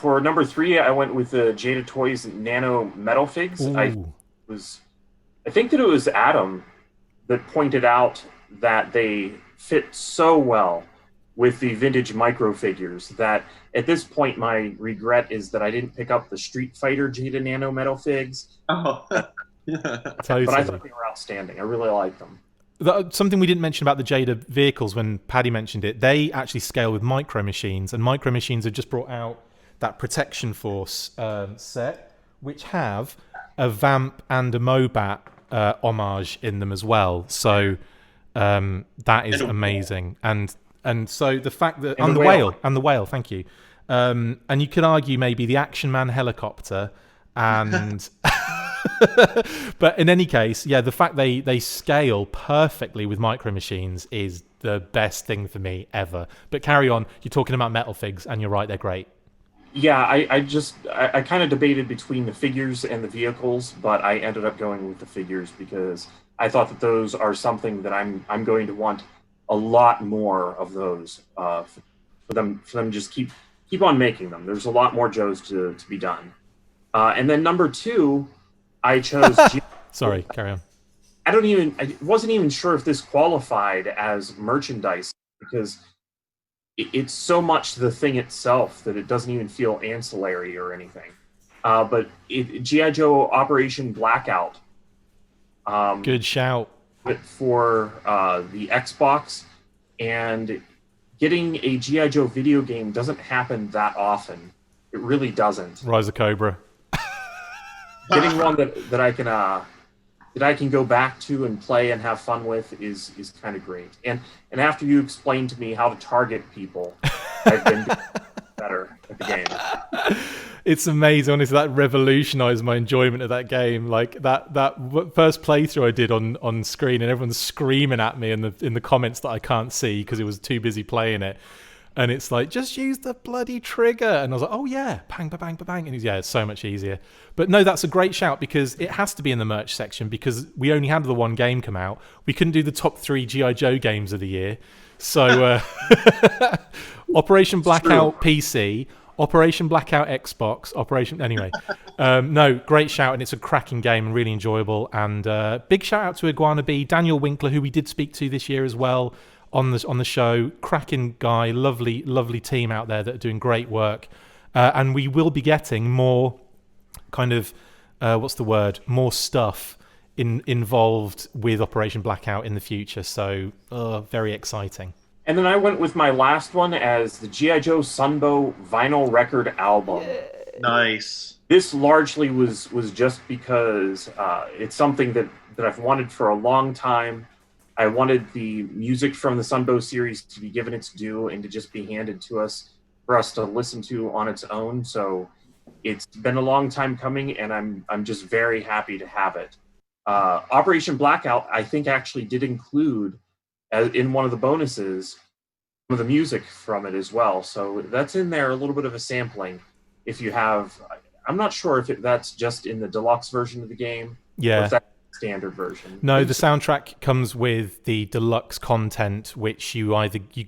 For number 3, I went with the Jada Toys Nano Metal Figs. Ooh. I think that it was Adam that pointed out that they fit so well with the vintage micro figures that at this point my regret is that I didn't pick up the Street Fighter Jada Nano Metal Figs. Oh, But I Totally. thought they were outstanding. I really like them. Something we didn't mention about the Jada vehicles when Paddy mentioned it, they actually scale with Micro Machines, and Micro Machines have just brought out that Protection Force set, which have a Vamp and a Mobat homage in them as well. So that is amazing. And so the fact that... And the whale. And the whale, thank you. And you could argue maybe the Action Man helicopter and... But in any case, yeah, the fact they scale perfectly with Micro Machines is the best thing for me ever. But carry on. You're talking about metal figs, and you're right, they're great. Yeah, I kind of debated between the figures and the vehicles, but I ended up going with the figures because I thought that those are something that I'm going to want a lot more of those for them just keep on making them. There's a lot more Joes to be done. And then number 2, I chose. Sorry, carry on. I wasn't even sure if this qualified as merchandise because it's so much the thing itself that it doesn't even feel ancillary or anything. But G.I. Joe Operation Blackout. Good shout. For the Xbox, and getting a G.I. Joe video game doesn't happen that often. It really doesn't. Rise of Cobra. Getting one that I can go back to and play and have fun with is kind of great. And after you explained to me how to target people, I've been better at the game. It's amazing, honestly. That revolutionized my enjoyment of that game. Like that first playthrough I did on screen, and everyone's screaming at me in the comments that I can't see because it was too busy playing it. And it's like, just use the bloody trigger. And I was like, oh yeah, bang, bang, bang, bang. And it's so much easier. But no, that's a great shout because it has to be in the merch section because we only had the one game come out. We couldn't do the top 3 G.I. Joe games of the year. So Operation Blackout PC, Operation Blackout Xbox, Anyway, no, great shout. And it's a cracking game and really enjoyable. And big shout out to Iguana B, Daniel Winkler, who we did speak to this year as well. On the show, cracking guy, lovely team out there that are doing great work, and we will be getting more kind of more stuff involved with Operation Blackout in the future. So very exciting. And then I went with my last one as the G.I. Joe Sunbow vinyl record album. Yay. Nice. This largely was just because it's something that I've wanted for a long time. I wanted the music from the Sunbow series to be given its due and to just be handed to us for us to listen to on its own. So it's been a long time coming, and I'm just very happy to have it. Operation Blackout, I think, actually did include in one of the bonuses some of the music from it as well. So that's in there, a little bit of a sampling. If you have, I'm not sure if that's just in the deluxe version of the game. Yeah. Or if that's standard version. No, the soundtrack comes with the deluxe content, which you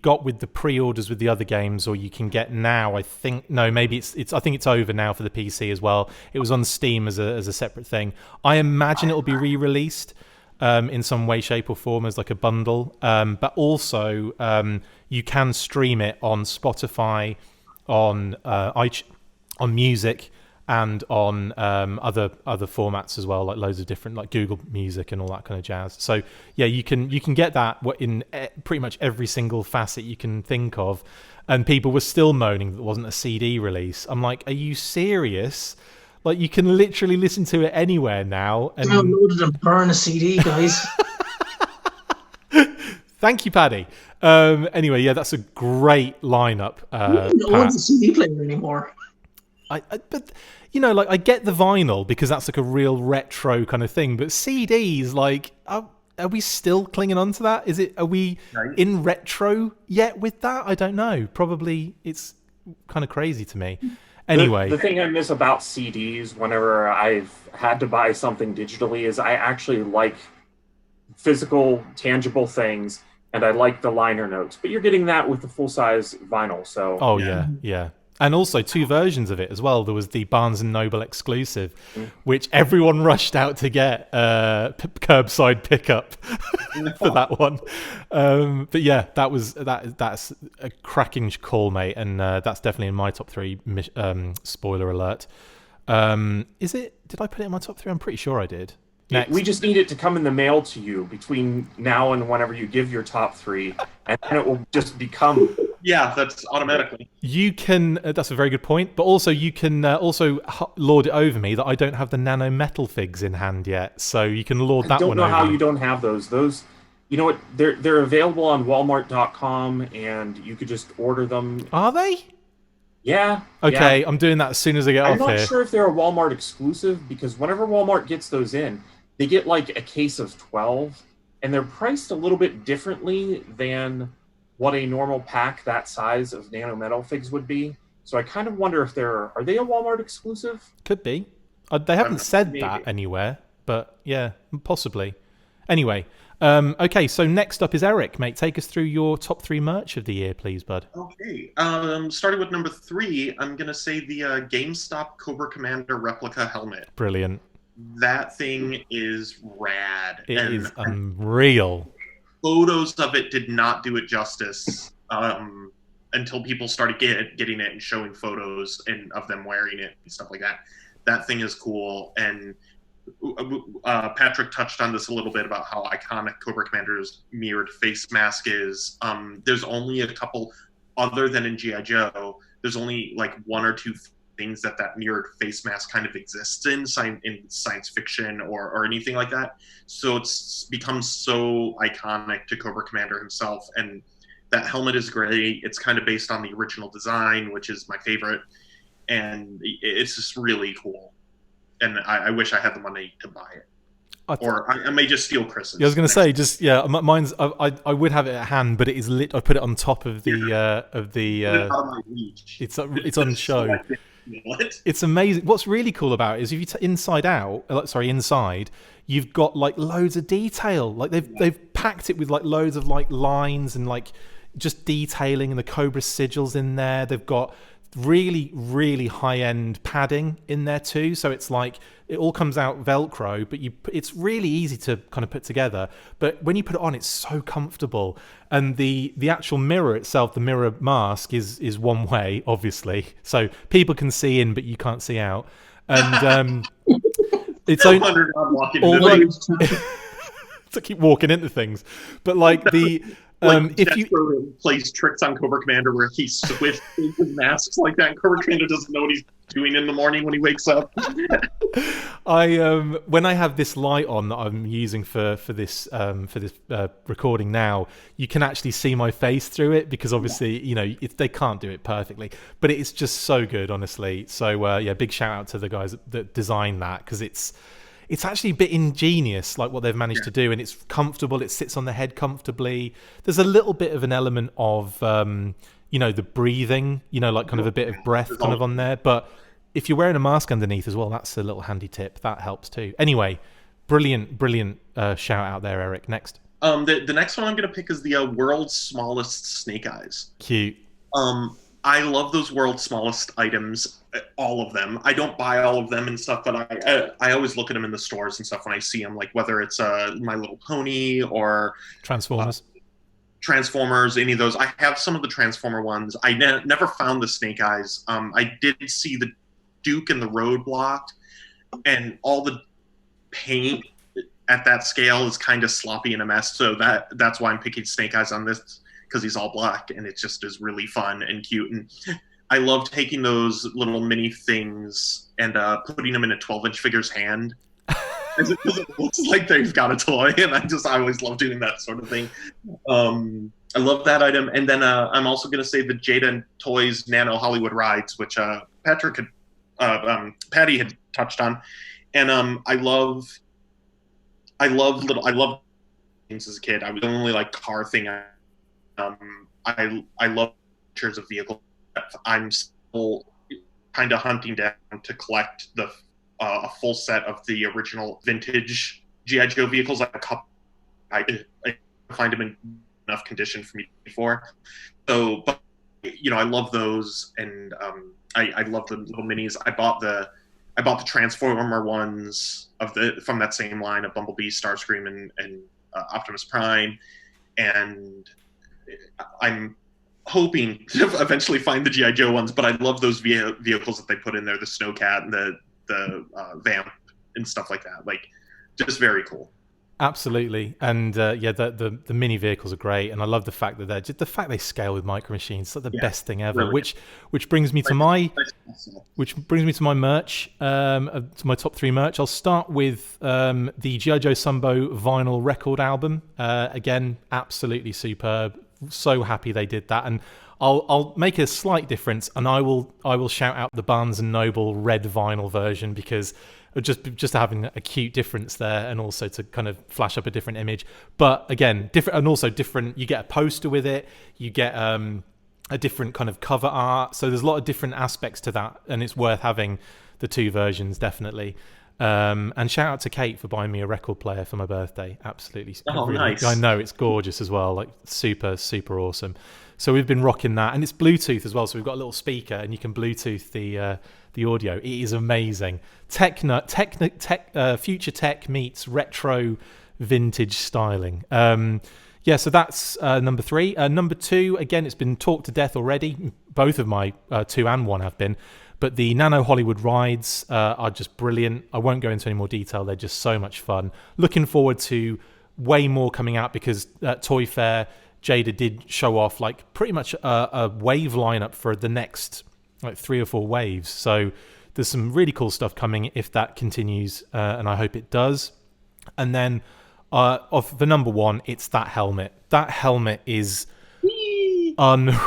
got with the pre-orders with the other games, or you can get now. I think maybe it's I think it's over now for the PC as well. It was on Steam as a separate thing. I imagine it will be re-released in some way, shape, or form as like a bundle. But also you can stream it on Spotify, on music, and on other formats as well, like loads of different, like Google Music and all that kind of jazz. So yeah, you can get that in pretty much every single facet you can think of. And people were still moaning that there wasn't a CD release. I'm like, are you serious? Like, you can literally listen to it anywhere now. And download it and burn a CD, guys. Thank you, Paddy. Anyway, yeah, that's a great lineup. No one's a CD player anymore. But like, I get the vinyl because that's like a real retro kind of thing. But CDs, like, are we still clinging on to that? Are we in retro yet with that? I don't know. Probably it's kind of crazy to me. Anyway, the thing I miss about CDs whenever I've had to buy something digitally is I actually like physical, tangible things, and I like the liner notes. But you're getting that with the full-size vinyl, so... Oh, yeah. And also 2 versions of it as well. There was the Barnes and Noble exclusive, which everyone rushed out to get curbside pickup for that one. But yeah, that's a cracking call, mate, and that's definitely in my top 3. Spoiler alert. Is it? Did I put it in my top 3? I'm pretty sure I did. Next. We just need it to come in the mail to you between now and whenever you give your top 3, and then it will just become. Yeah, that's automatically. You can. That's a very good point. But also, you can also lord it over me that I don't have the nano metal figs in hand yet. So you can lord that one over. I don't know how you don't have those. Those, you know what? They're available on Walmart.com, and you could just order them. Are they? Yeah. Okay, yeah. I'm doing that as soon as I get off here. I'm not sure if they're a Walmart exclusive, because whenever Walmart gets those in, they get like a case of 12, and they're priced a little bit differently than what a normal pack that size of nano metal figs would be. So I kind of wonder if are they a Walmart exclusive? Could be. They haven't said that anywhere, but yeah, possibly. Anyway, okay, so next up is Eric, mate. Take us through your top 3 merch of the year, please, bud. Okay, starting with number 3, I'm going to say the GameStop Cobra Commander replica helmet. Brilliant. That thing is rad. It is unreal. Photos of it did not do it justice until people started getting it and showing photos of them wearing it and stuff like that. That thing is cool. And Patrick touched on this a little bit about how iconic Cobra Commander's mirrored face mask is. There's only a couple, other than in G.I. Joe, there's only like 1 or 2 things that mirrored face mask kind of exists in science fiction or anything like that. So it's become so iconic to Cobra Commander himself. And that helmet is great. It's kind of based on the original design, which is my favorite. And it's just really cool. And I wish I had the money to buy it. I may just steal Chris's. Yeah, I was going to say, just mine's. I would have it at hand, but it is lit. I put it on top of the out of my reach. It's on show. What? It's amazing. What's really cool about it is if you inside, you've got like loads of detail. Like they've packed it with like loads of like lines and like just detailing, and the Cobra sigils in there. They've got really, really high-end padding in there too. So it's like it all comes out Velcro, but it's really easy to kind of put together. But when you put it on, it's so comfortable. And the actual mirror itself, the mirror mask, is one way, obviously. So people can see in, but you can't see out. And it's only to keep walking into things. But like the if you plays tricks on Cobra Commander where he switches his masks like that, and Cobra Commander doesn't know what he's doing in the morning when he wakes up. When I have this light on that I'm using for this recording now, you can actually see my face through it because obviously they can't do it perfectly, but it's just so good, honestly. So big shout out to the guys that designed that, because it's actually a bit ingenious, like what they've managed to do, and it's comfortable. It sits on the head comfortably. There's a little bit of an element of, the breathing, like kind of a bit of breath kind of on there. But if you're wearing a mask underneath as well, that's a little handy tip. That helps too. Anyway, brilliant shout out there, Eric. Next. The next one I'm going to pick is the world's smallest snake eyes. Cute. I love those world's smallest items, all of them. I don't buy all of them and stuff, but I always look at them in the stores and stuff when I see them, like whether it's My Little Pony or Transformers, any of those. I have some of the Transformer ones. I never found the Snake Eyes. I did see the Duke and the Roadblock, and all the paint at that scale is kind of sloppy and a mess. So that's why I'm picking Snake Eyes on this, because he's all black, and it just is really fun and cute. And I love taking those little mini things and putting them in a 12-inch figure's hand. It looks like they've got a toy, and I always love doing that sort of thing. I love that item. And then I'm also going to say the Jada Toys Nano Hollywood Rides, which Patty had touched on. And I love things as a kid. I was the only like car thing. I love pictures of vehicles. I'm still kind of hunting down to collect a full set of the original vintage G.I. Joe vehicles. Like a couple, I find them in enough condition for me before. So, but I love those, and I love the little minis. I bought the Transformer ones from that same line of Bumblebee, Starscream, and Optimus Prime, and I'm hoping to eventually find the G.I. Joe ones. But I love those vehicles that they put in there, the Snowcat and the Vamp and stuff like that. Like, just very cool. Absolutely, and the mini vehicles are great, and I love the fact that they scale with Micro Machines. It's like the best thing ever. Really. Which brings me to my merch, to my top 3 merch. I'll start with the G.I. Joe Sunbow vinyl record album. Again, absolutely superb. So happy they did that, and I'll make a slight difference, and I will shout out the Barnes and Noble red vinyl version, because just having a cute difference there, and also to kind of flash up a different image. But again, different, and also different. You get a poster with it. You get a different kind of cover art. So there's a lot of different aspects to that, and it's worth having the 2 versions, definitely. And shout out to Kate for buying me a record player for my birthday. Absolutely. Oh, really, nice. I know, it's gorgeous as well. Like, super, super awesome. So we've been rocking that, and it's Bluetooth as well. So we've got a little speaker, and you can Bluetooth the audio. It is amazing. Future tech meets retro vintage styling. So that's number 3. Number 2, again, it's been talked to death already. Both of my 2 and 1 have been. But the Nano Hollywood rides are just brilliant. I won't go into any more detail. They're just so much fun. Looking forward to way more coming out, because at Toy Fair, Jada did show off like pretty much a wave lineup for the next like 3 or 4 waves. So there's some really cool stuff coming if that continues, and I hope it does. And then of the number 1, it's that helmet. That helmet is unreal.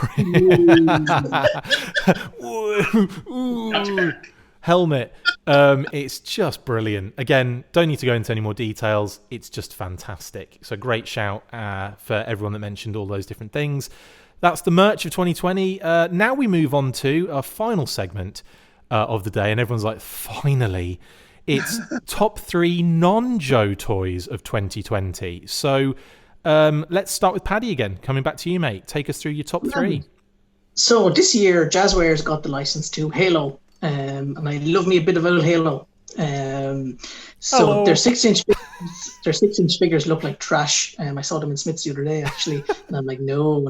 Helmet. It's just brilliant. Again, don't need to go into any more details. It's just fantastic. So great shout for everyone that mentioned all those different things. That's the merch of 2020. Now we move on to our final segment of the day, and everyone's like, finally. It's top 3 non-Joe toys of 2020. So let's start with Paddy again. Coming back to you, mate. Take us through your top 3. So this year, Jazzwares got the license to Halo. And I love me a bit of a little Halo. So their 6-inch figures look like trash. I saw them in Smith's the other day, actually, and I'm like, no,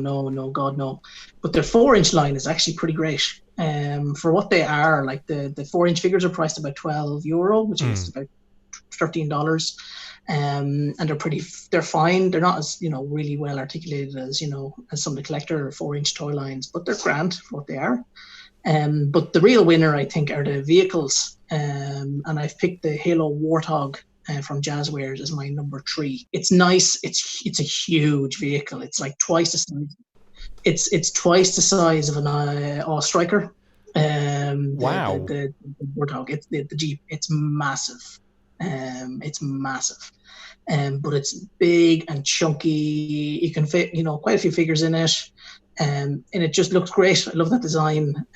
God, no. But their 4-inch line is actually pretty great. For what they are, like the 4-inch figures are priced about €12, which is about $13. And they're fine. They're not as, really well articulated as, as some of the collector 4-inch toy lines, but they're grand for what they are. But the real winner, I think, are the vehicles. And I've picked the Halo Warthog from Jazzwares as my number 3. It's nice. It's a huge vehicle. It's like twice the size. It's twice the size of an Striker. Wow. The Warthog. It's the Jeep. It's massive. It's massive. But it's big and chunky. You can fit, quite a few figures in it. And it just looks great. I love that design.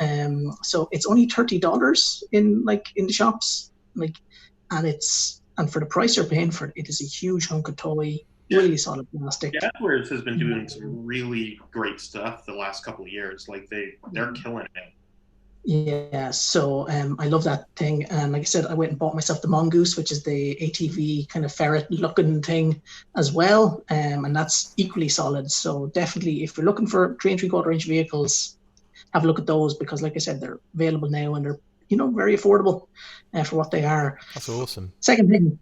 So it's only $30 in the shops, and for the price you're paying for it, it is a huge hunk of toy, really solid plastic. Jazzwares has been doing some really great stuff the last couple of years. Like they're killing it. Yeah, so I love that thing. And like I said, I went and bought myself the Mongoose, which is the ATV kind of ferret-looking thing as well, and that's equally solid. So definitely, if you're looking for 3 3/4-inch vehicles, have a look at those, because like I said, they're available now, and they're very affordable for what they are. That's awesome. Second thing,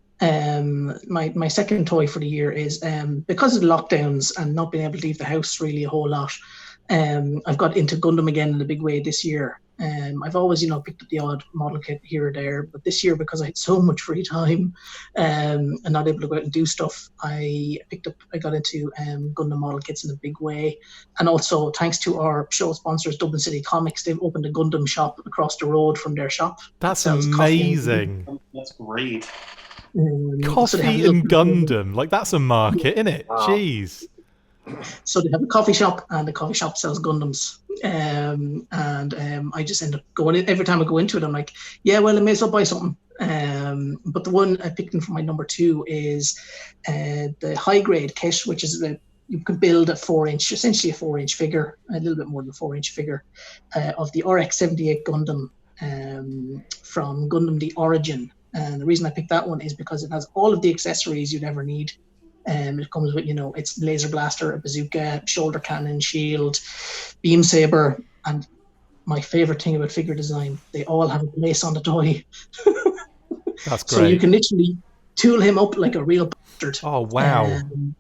my second toy for the year is because of the lockdowns and not being able to leave the house really a whole lot. I've got into Gundam again in a big way this year. I've always, picked up the odd model kit here or there, but this year, because I had so much free time and not able to go out and do stuff, I got into Gundam model kits in a big way. And also, thanks to our show sponsors, Dublin City Comics, they've opened a Gundam shop across the road from their shop. That's amazing. That's great. Coffee and Gundam, like that's a market, isn't it? Wow. Jeez. So they have a coffee shop, and the coffee shop sells Gundams. I just end up going in every time I go into it. I'm like, yeah, well, I may as well buy something. But the one I picked in for my number 2 is the high grade kit, which is you can build a 4-inch, essentially a 4-inch figure, a little bit more than a 4-inch figure of the RX-78 Gundam from Gundam the Origin. And the reason I picked that one is because it has all of the accessories you'd ever need. It comes with, its laser blaster, a bazooka, shoulder cannon, shield, beam saber, and my favorite thing about figure design, they all have a place on the toy. That's great. So you can literally tool him up like a real bastard. Oh, wow. And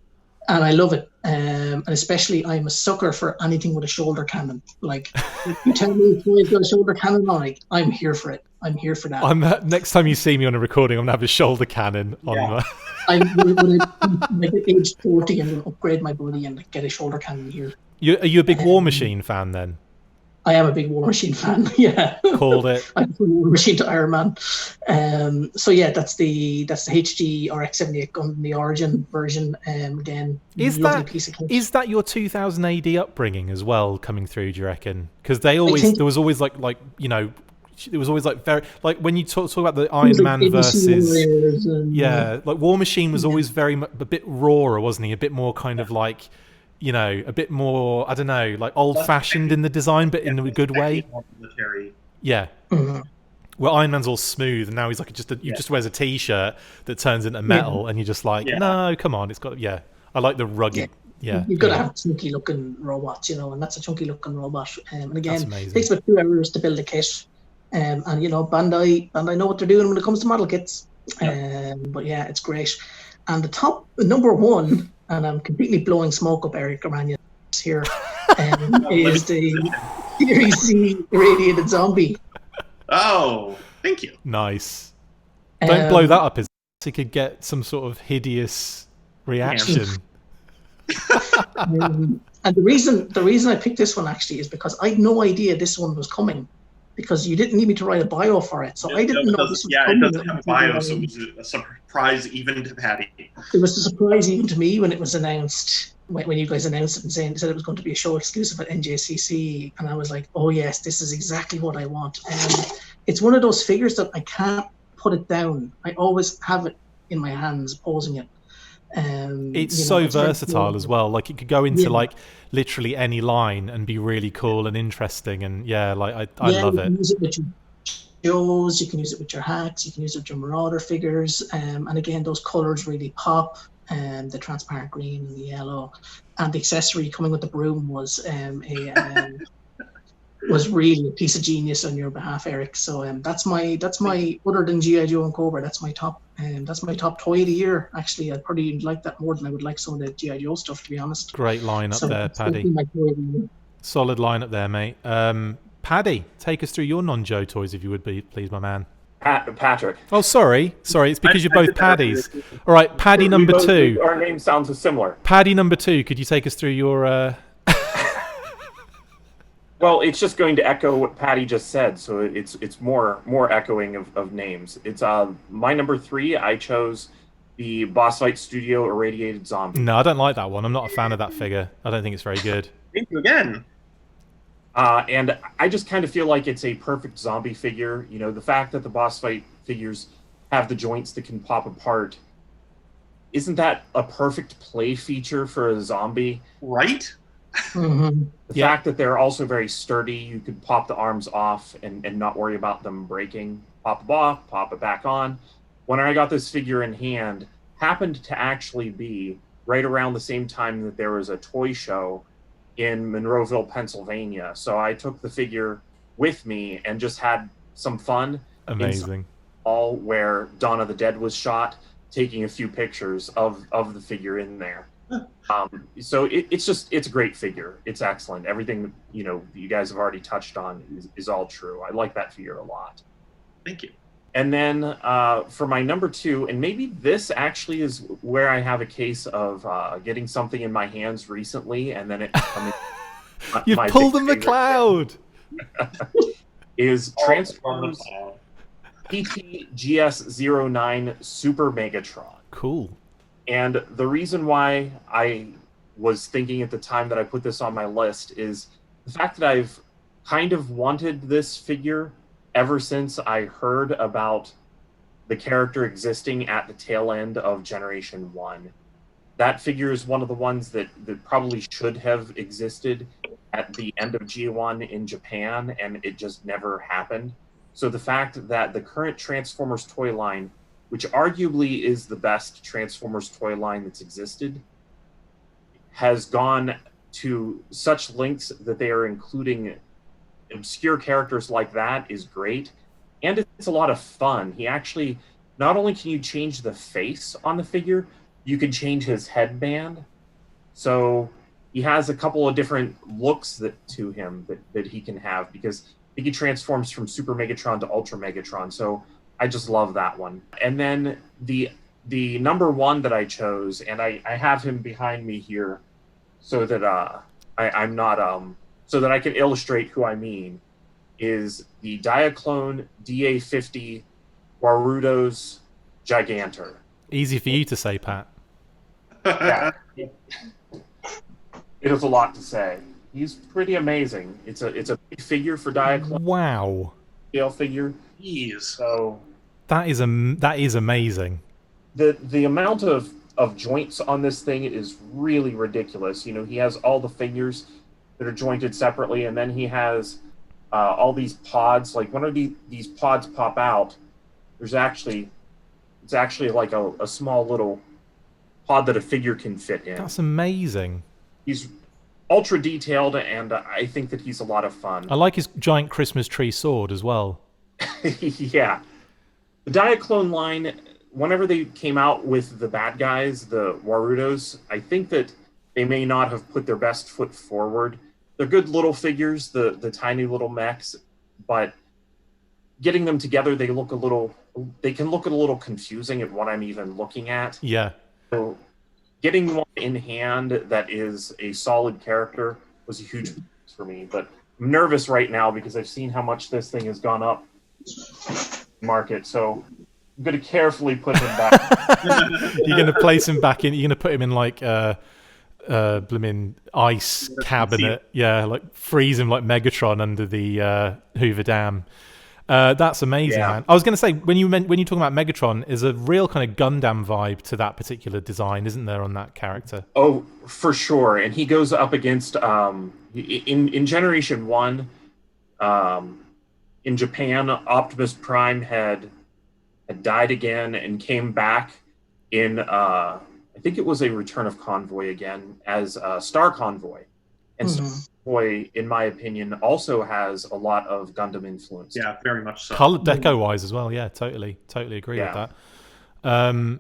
I love it. And especially, I'm a sucker for anything with a shoulder cannon. Like, if you tell me he's got a shoulder cannon on it, I'm here for it. I'm here for that. Next time you see me on a recording, I'm going to have a shoulder cannon on. When I get age 40, I'm going to upgrade my body and get a shoulder cannon here. Are you a big War Machine fan then? I am a big War Machine fan. Yeah, called it. I prefer War Machine to Iron Man. So yeah, that's the HD RX-78 Gundam the Origin version. Again, is that your 2000 AD upbringing as well coming through? Do you reckon? Because there was always like it was always like very like when you talk about the Iron Man versus like War Machine was always very a bit rawer, wasn't he? A bit more kind of like. A bit more, I don't know, like old-fashioned in the design, but in a good way. Yeah. Mm-hmm. Well, Iron Man's all smooth, and now he's like just wears a T-shirt that turns into metal, and you're just like, no, come on, it's got, I like the rugged, You've got to have chunky-looking robots, and that's a chunky-looking robot. And again, it takes about 2 hours to build a kit. And Bandai know what they're doing when it comes to model kits. But yeah, it's great. And the number one. And I'm completely blowing smoke up Eric Araña here, is the Series C irradiated zombie. Oh, thank you. Nice. Don't blow that up. He could get some sort of hideous reaction. And the reason I picked this one actually is because I had no idea this one was coming. Because you didn't need me to write a bio for it, so I didn't know this was coming. It doesn't have a bio, so it was a surprise even to Patty. It was a surprise even to me when it was announced, when you guys announced it and said it was going to be a show exclusive at NJCC, and I was like, oh yes, this is exactly what I want. It's one of those figures that I can't put it down. I always have it in my hands, posing it. It's so versatile as well. Like it could go into like literally any line and be really cool and interesting. And I love it. You can use it with your Joes, you can use it with your hacks, you can use it with your Marauder figures. And again, those colors really pop. The transparent green and the yellow, and the accessory coming with the broom was was really a piece of genius on your behalf, Eric. So that's my other than G.I. Joe and Cobra, that's my top toy of the year. Actually, I'd probably like that more than I would like some of the G.I. Joe stuff, to be honest. Great line up there, Paddy. Solid line up there, mate. Paddy, take us through your non-Joe toys, if you would be, please, my man. Patrick. Oh, sorry. It's because you're both Paddies. All right, Paddy number 2. Our name sounds similar. Paddy number 2, could you take us through your... Well, it's just going to echo what Patty just said, so it's more echoing of names. It's my number 3. I chose the Boss Fight Studio Irradiated Zombie. No, I don't like that one. I'm not a fan of that figure. I don't think it's very good. Thank you again. And I just kind of feel like it's a perfect zombie figure. The fact that the Boss Fight figures have the joints that can pop apart, isn't that a perfect play feature for a zombie? Right? Mm-hmm. The fact that they're also very sturdy, you could pop the arms off and not worry about them breaking. Pop them off, pop it back on. When I got this figure in hand, happened to actually be right around the same time that there was a toy show in Monroeville, Pennsylvania. So I took the figure with me and just had some fun. Amazing. All where Dawn of the Dead was shot, taking a few pictures of the figure in there. So it's a great figure. It's excellent. Everything you guys have already touched on is all true. I like that figure a lot. Thank you. And then for my number 2, and maybe this actually is where I have a case of getting something in my hands recently, and then it becoming You've pulled the McLeod. Is Transformers PTGS09 Super Megatron. Cool. And the reason why I was thinking at the time that I put this on my list is the fact that I've kind of wanted this figure ever since I heard about the character existing at the tail end of Generation 1. that figure is one of the ones that probably should have existed at the end of G1 in Japan, and it just never happened. So the fact that the current Transformers toy line, which arguably is the best Transformers toy line that's existed, has gone to such lengths that they are including obscure characters like that is great. And it's a lot of fun. He actually, not only can you change the face on the figure, you can change his headband. So he has a couple of different looks to him that he can have, because he transforms from Super Megatron to Ultra Megatron. So I just love that one. And then the number one that I chose, and I have him behind me here so that I'm not so that I can illustrate who I mean, is the Diaclone DA50 Warudo's Gigantor. Easy for you to say, Pat. Yeah. It is a lot to say. He's pretty amazing. It's a big figure for Diaclone. Wow. Scale figure. Jeez. So that is amazing. The amount of joints on this thing is really ridiculous. You know, he has all the figures that are jointed separately, and then he has all these pods. Like, when these pods pop out, it's actually like a small little pod that a figure can fit in. That's amazing. He's ultra detailed, and I think that he's a lot of fun. I like his giant Christmas tree sword as well. Yeah. The Diaclone line, whenever they came out with the bad guys, the Warudos, I think that they may not have put their best foot forward. They're good little figures, the tiny little mechs, but getting them together, they can look a little confusing at what I'm even looking at. Yeah. So getting one in hand that is a solid character was a huge boost for me. But I'm nervous right now because I've seen how much this thing has gone up market. So I'm going to carefully put him back. You're going to place him back in. You're going to put him in like blimmin' ice cabinet. Yeah, like freeze him like Megatron under the Hoover Dam. That's amazing, man. I was going to say, when you're talking about Megatron, there's a real kind of Gundam vibe to that particular design, isn't there, on that character? Oh, for sure. And he goes up against in Generation 1, in Japan, Optimus Prime had died again and came back in I think it was a Return of Convoy again as Star Convoy. And Star Convoy, in my opinion, also has a lot of Gundam influence. Yeah, very much so. Color deco-wise as well, yeah, totally agree with that.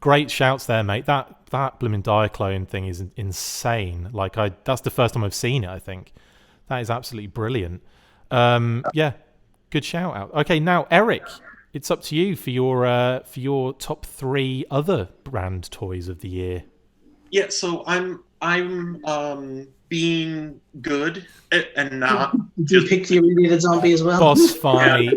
Great shouts there, mate. That blooming Diaclone thing is insane. Like, that's the first time I've seen it, I think. That is absolutely brilliant. Good shout out. Okay, now Eric, it's up to you for your top 3 other brand toys of the year. Yeah, so I'm being good and not. Did you pick the Irradiated Zombie as well? Boss fight.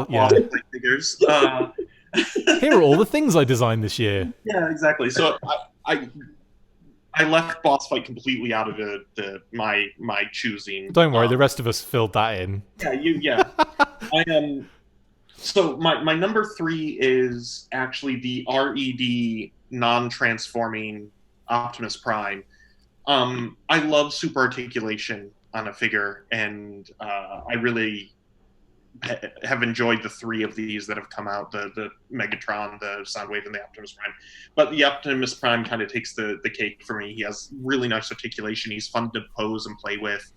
Yeah. Figures. Here are all the things I designed this year. Yeah, exactly. So I left boss fight completely out of my choosing. Don't worry, the rest of us filled that in. Yeah. So my number 3 is actually the RED non-transforming Optimus Prime. I love super articulation on a figure, and I really have enjoyed the 3 of these that have come out, the Megatron, the Soundwave, and the Optimus Prime. But the Optimus Prime kind of takes the cake for me. He has really nice articulation. He's fun to pose and play with.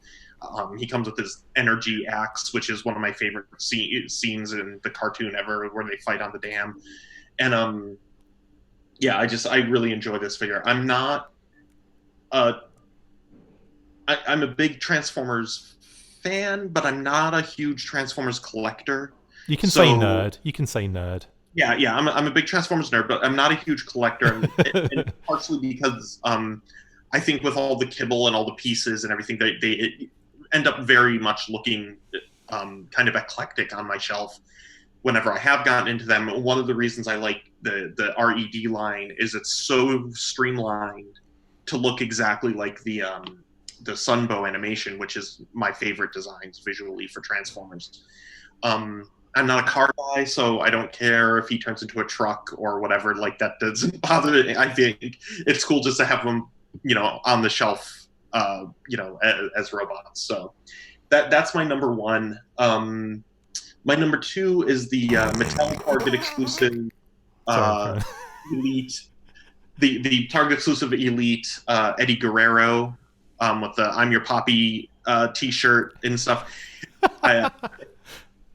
He comes with his energy axe, which is one of my favorite scenes in the cartoon ever, where they fight on the dam. And I really enjoy this figure. I'm not I'm a big Transformers fan, but I'm not a huge Transformers collector. You can say nerd. Yeah, I'm a big Transformers nerd, but I'm not a huge collector, and partially because I think with all the kibble and all the pieces and everything, they end up very much looking kind of eclectic on my shelf whenever I have gotten into them. One of the reasons I like the RED line is it's so streamlined to look exactly like the Sunbow animation, which is my favorite designs visually for Transformers. I'm not a car guy, so I don't care if he turns into a truck or whatever. Like, that doesn't bother me. I think it's cool just to have them, on the shelf, as robots. So that's my number one. My number two is the Mattel Target exclusive Elite, the Target exclusive Elite Eddie Guerrero with the "I'm Your Poppy" T-shirt and stuff.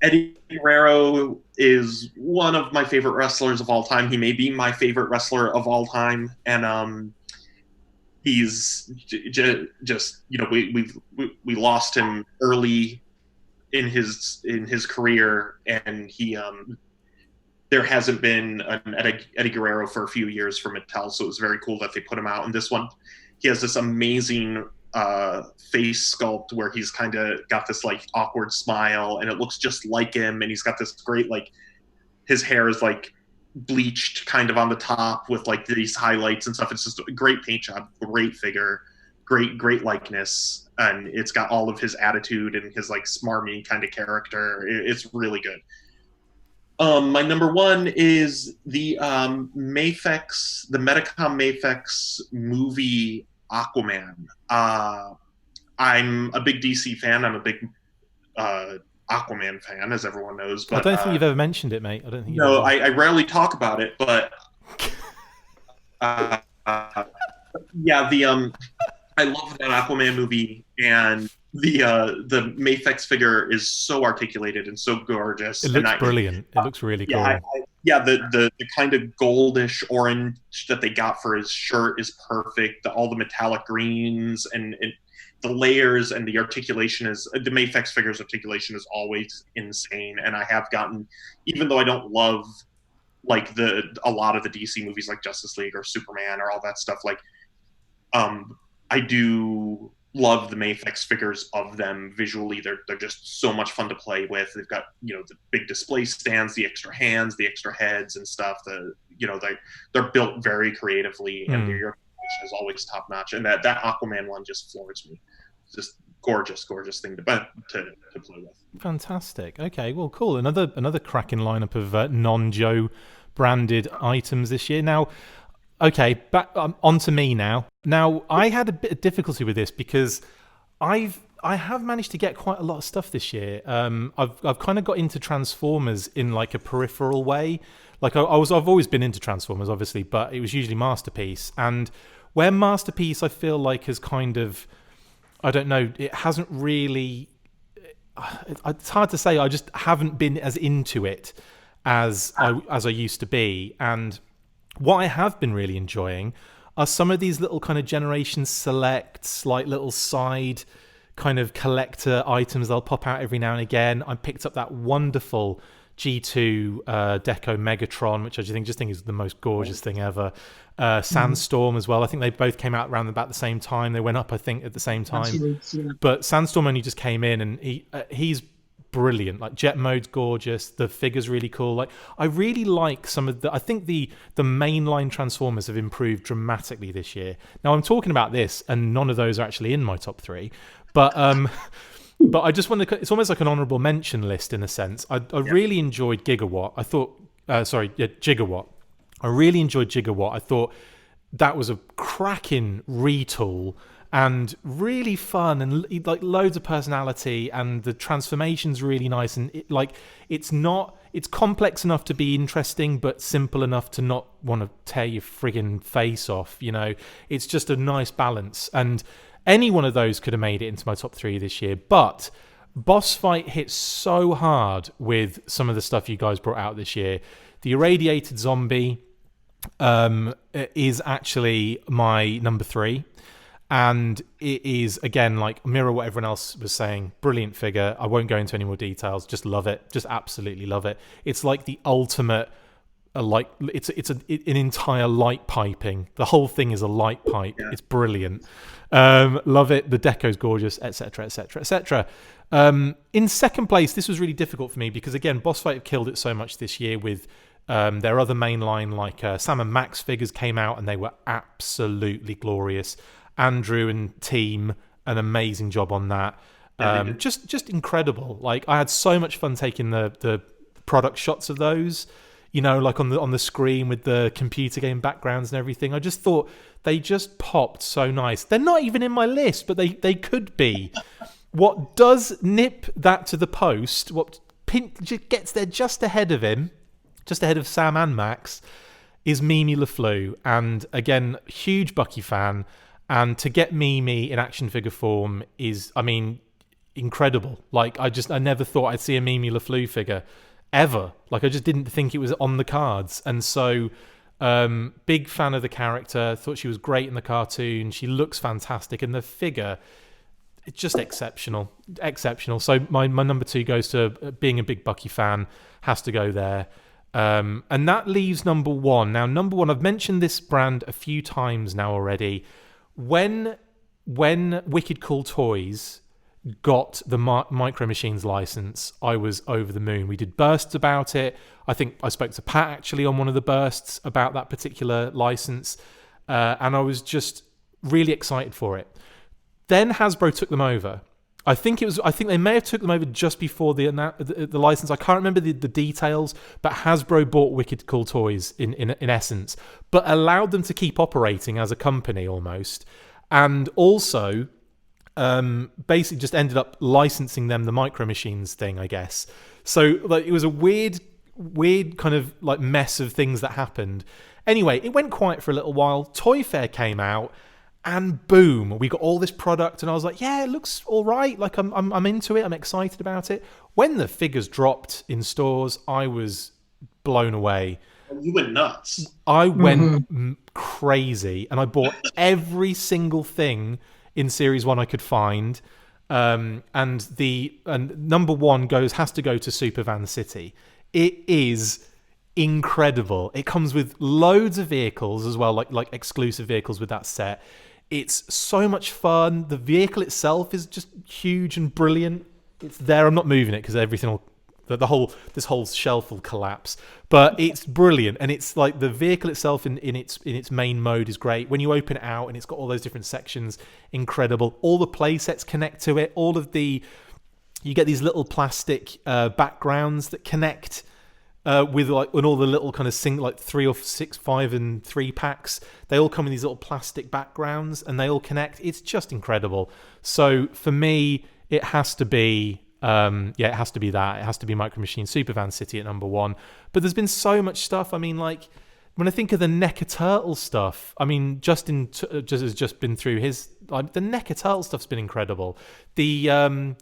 Eddie Guerrero is one of my favorite wrestlers of all time. He may be my favorite wrestler of all time, and he's just we lost him early in his career, and he there hasn't been an Eddie Guerrero for a few years for Mattel, so it was very cool that they put him out. And this one, he has this amazing face sculpt where he's kind of got this like awkward smile, and it looks just like him, and he's got this great, like, his hair is like bleached kind of on the top with like these highlights and stuff. It's just a great paint job, great figure, great likeness, and it's got all of his attitude and his like smarmy kind of character. It's really good. My number one is the Mafex, the Medicom Mafex movie Aquaman. I'm a big DC fan. I'm a big Aquaman fan, as everyone knows. But I don't think you've ever mentioned it, mate. I don't think. No, I rarely talk about it, but yeah, I love that Aquaman movie, and the Mafex figure is so articulated and so gorgeous. It looks brilliant. It looks really cool. The kind of goldish orange that they got for his shirt is perfect. All the metallic greens and the layers and the articulation the Mafex figure's articulation is always insane. And I have gotten, even though I don't love like a lot of the DC movies like Justice League or Superman or all that stuff, like I do love the Mafex figures of them visually. They're just so much fun to play with. They've got, the big display stands, the extra hands, the extra heads and stuff. They're built very creatively, and their articulation is always top notch. And that Aquaman one just floors me. It's just gorgeous thing to play with. Fantastic. Okay, well, cool. Another cracking lineup of non-Joe branded items this year. Now, okay, back on to me now. Now, I had a bit of difficulty with this because I have managed to get quite a lot of stuff this year. I've kind of got into Transformers in like a peripheral way. Like I've always been into Transformers, obviously, but it was usually Masterpiece. And where Masterpiece, I feel like, has kind of, I don't know, it hasn't really. It's hard to say. I just haven't been as into it as I used to be. And what I have been really enjoying are some of these little kind of Generation Selects, like little side kind of collector items. They'll pop out every now and again. I picked up that wonderful G2 Deco Megatron, which I just think is the most gorgeous thing ever. Sandstorm as well. I think they both came out around about the same time. They went up, I think, at the same time. Yeah. But Sandstorm only just came in, and he's brilliant. Like, jet mode's gorgeous, the figure's really cool. Like, I really like some of I think the mainline Transformers have improved dramatically this year. Now I'm talking about this, and none of those are actually in my top 3, but I just want to, it's almost like an honorable mention list in a sense. I really enjoyed Gigawatt. Gigawatt. I really enjoyed Gigawatt. I thought that was a cracking retool and really fun, and like loads of personality, and the transformation's really nice, and it's complex enough to be interesting, but simple enough to not want to tear your friggin' face off. It's just a nice balance, and any one of those could have made it into my top 3 this year. But Boss Fight hit so hard with some of the stuff you guys brought out this year. The Irradiated Zombie is actually my number 3. And it is, again, like, mirror what everyone else was saying. Brilliant figure. I won't go into any more details. Just love it. Just absolutely love it. It's like the ultimate, it's an entire light piping. The whole thing is a light pipe. Yeah. It's brilliant. Love it. The deco's gorgeous, etc., etc., etc. In second place, this was really difficult for me because, again, Boss Fight have killed it so much this year with their other main line, like Sam and Max figures came out, and they were absolutely glorious. Andrew and team, an amazing job on that. Just incredible. Like, I had so much fun taking the product shots of those, you know, like on the screen with the computer game backgrounds and everything. I just thought they just popped so nice. They're not even in my list, but they could be. What does nip that to the post, what gets there just ahead of him, just ahead of Sam and Max, is Mimi LeFleur. And again, huge Bucky fan. And to get Mimi in action figure form is, I mean, incredible. Like, I never thought I'd see a Mimi LeFleur figure ever. Like, I just didn't think it was on the cards. And so, big fan of the character. Thought she was great in the cartoon. She looks fantastic. And the figure, it's just exceptional. So my number 2 goes to being a big Bucky fan. Has to go there. And that leaves number 1. Now, number 1, I've mentioned this brand a few times now already. When Wicked Cool Toys got the Micro Machines license, I was over the moon. We did bursts about it. I think I spoke to Pat actually on one of the bursts about that particular license, and I was just really excited for it. Then Hasbro took them over. I think they may have took them over just before the license. I can't remember the details, but Hasbro bought Wicked Cool Toys in essence, but allowed them to keep operating as a company almost, and also basically just ended up licensing them the Micro Machines thing, I guess. So like, it was a weird kind of like mess of things that happened. Anyway, it went quiet for a little while. Toy Fair came out. And boom, we got all this product, and I was like, yeah, it looks all right. Like, I'm into it. I'm excited about it. When the figures dropped in stores, I was blown away. You went nuts. I went crazy, and I bought every single thing in Series 1 I could find. And number 1 has to go to Super Van City. It is incredible. It comes with loads of vehicles as well, like exclusive vehicles with that set. It's so much fun. The vehicle itself is just huge and brilliant. It's there. I'm not moving it because this whole shelf will collapse. But it's brilliant, and it's like the vehicle itself in its main mode is great. When you open it out and it's got all those different sections, incredible. All the play sets connect to it. You get these little plastic backgrounds that connect. With like when all the little kind of like 3 or 6, 5 and 3 packs, they all come in these little plastic backgrounds and they all connect. It's just incredible. So for me, it has to be it has to be that. It has to be Micro Machines Super Van City at number 1. But there's been so much stuff. I mean, like when I think of the NECA Turtle stuff, I mean, Justin has just been through his the NECA Turtle stuff's been incredible. The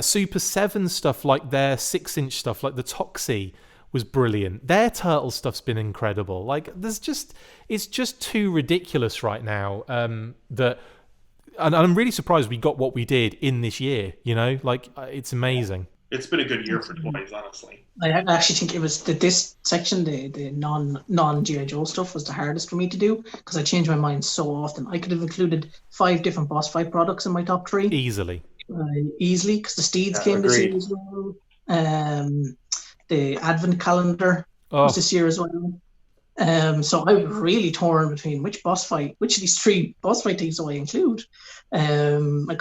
Super 7 stuff, like their 6-inch stuff, like the Toxie, was brilliant. Their turtle stuff's been incredible. Like it's just too ridiculous right now. And I'm really surprised we got what we did in this year. You know, like it's amazing. It's been a good year for toys, honestly. I actually think it was this section, the non G.I. Joe stuff, was the hardest for me to do because I change my mind so often. I could have included 5 different boss fight products in my top 3 easily because the Steeds came this year as well. The Advent calendar was this year as well. So I was really torn between which of these 3 boss fight things do I include. I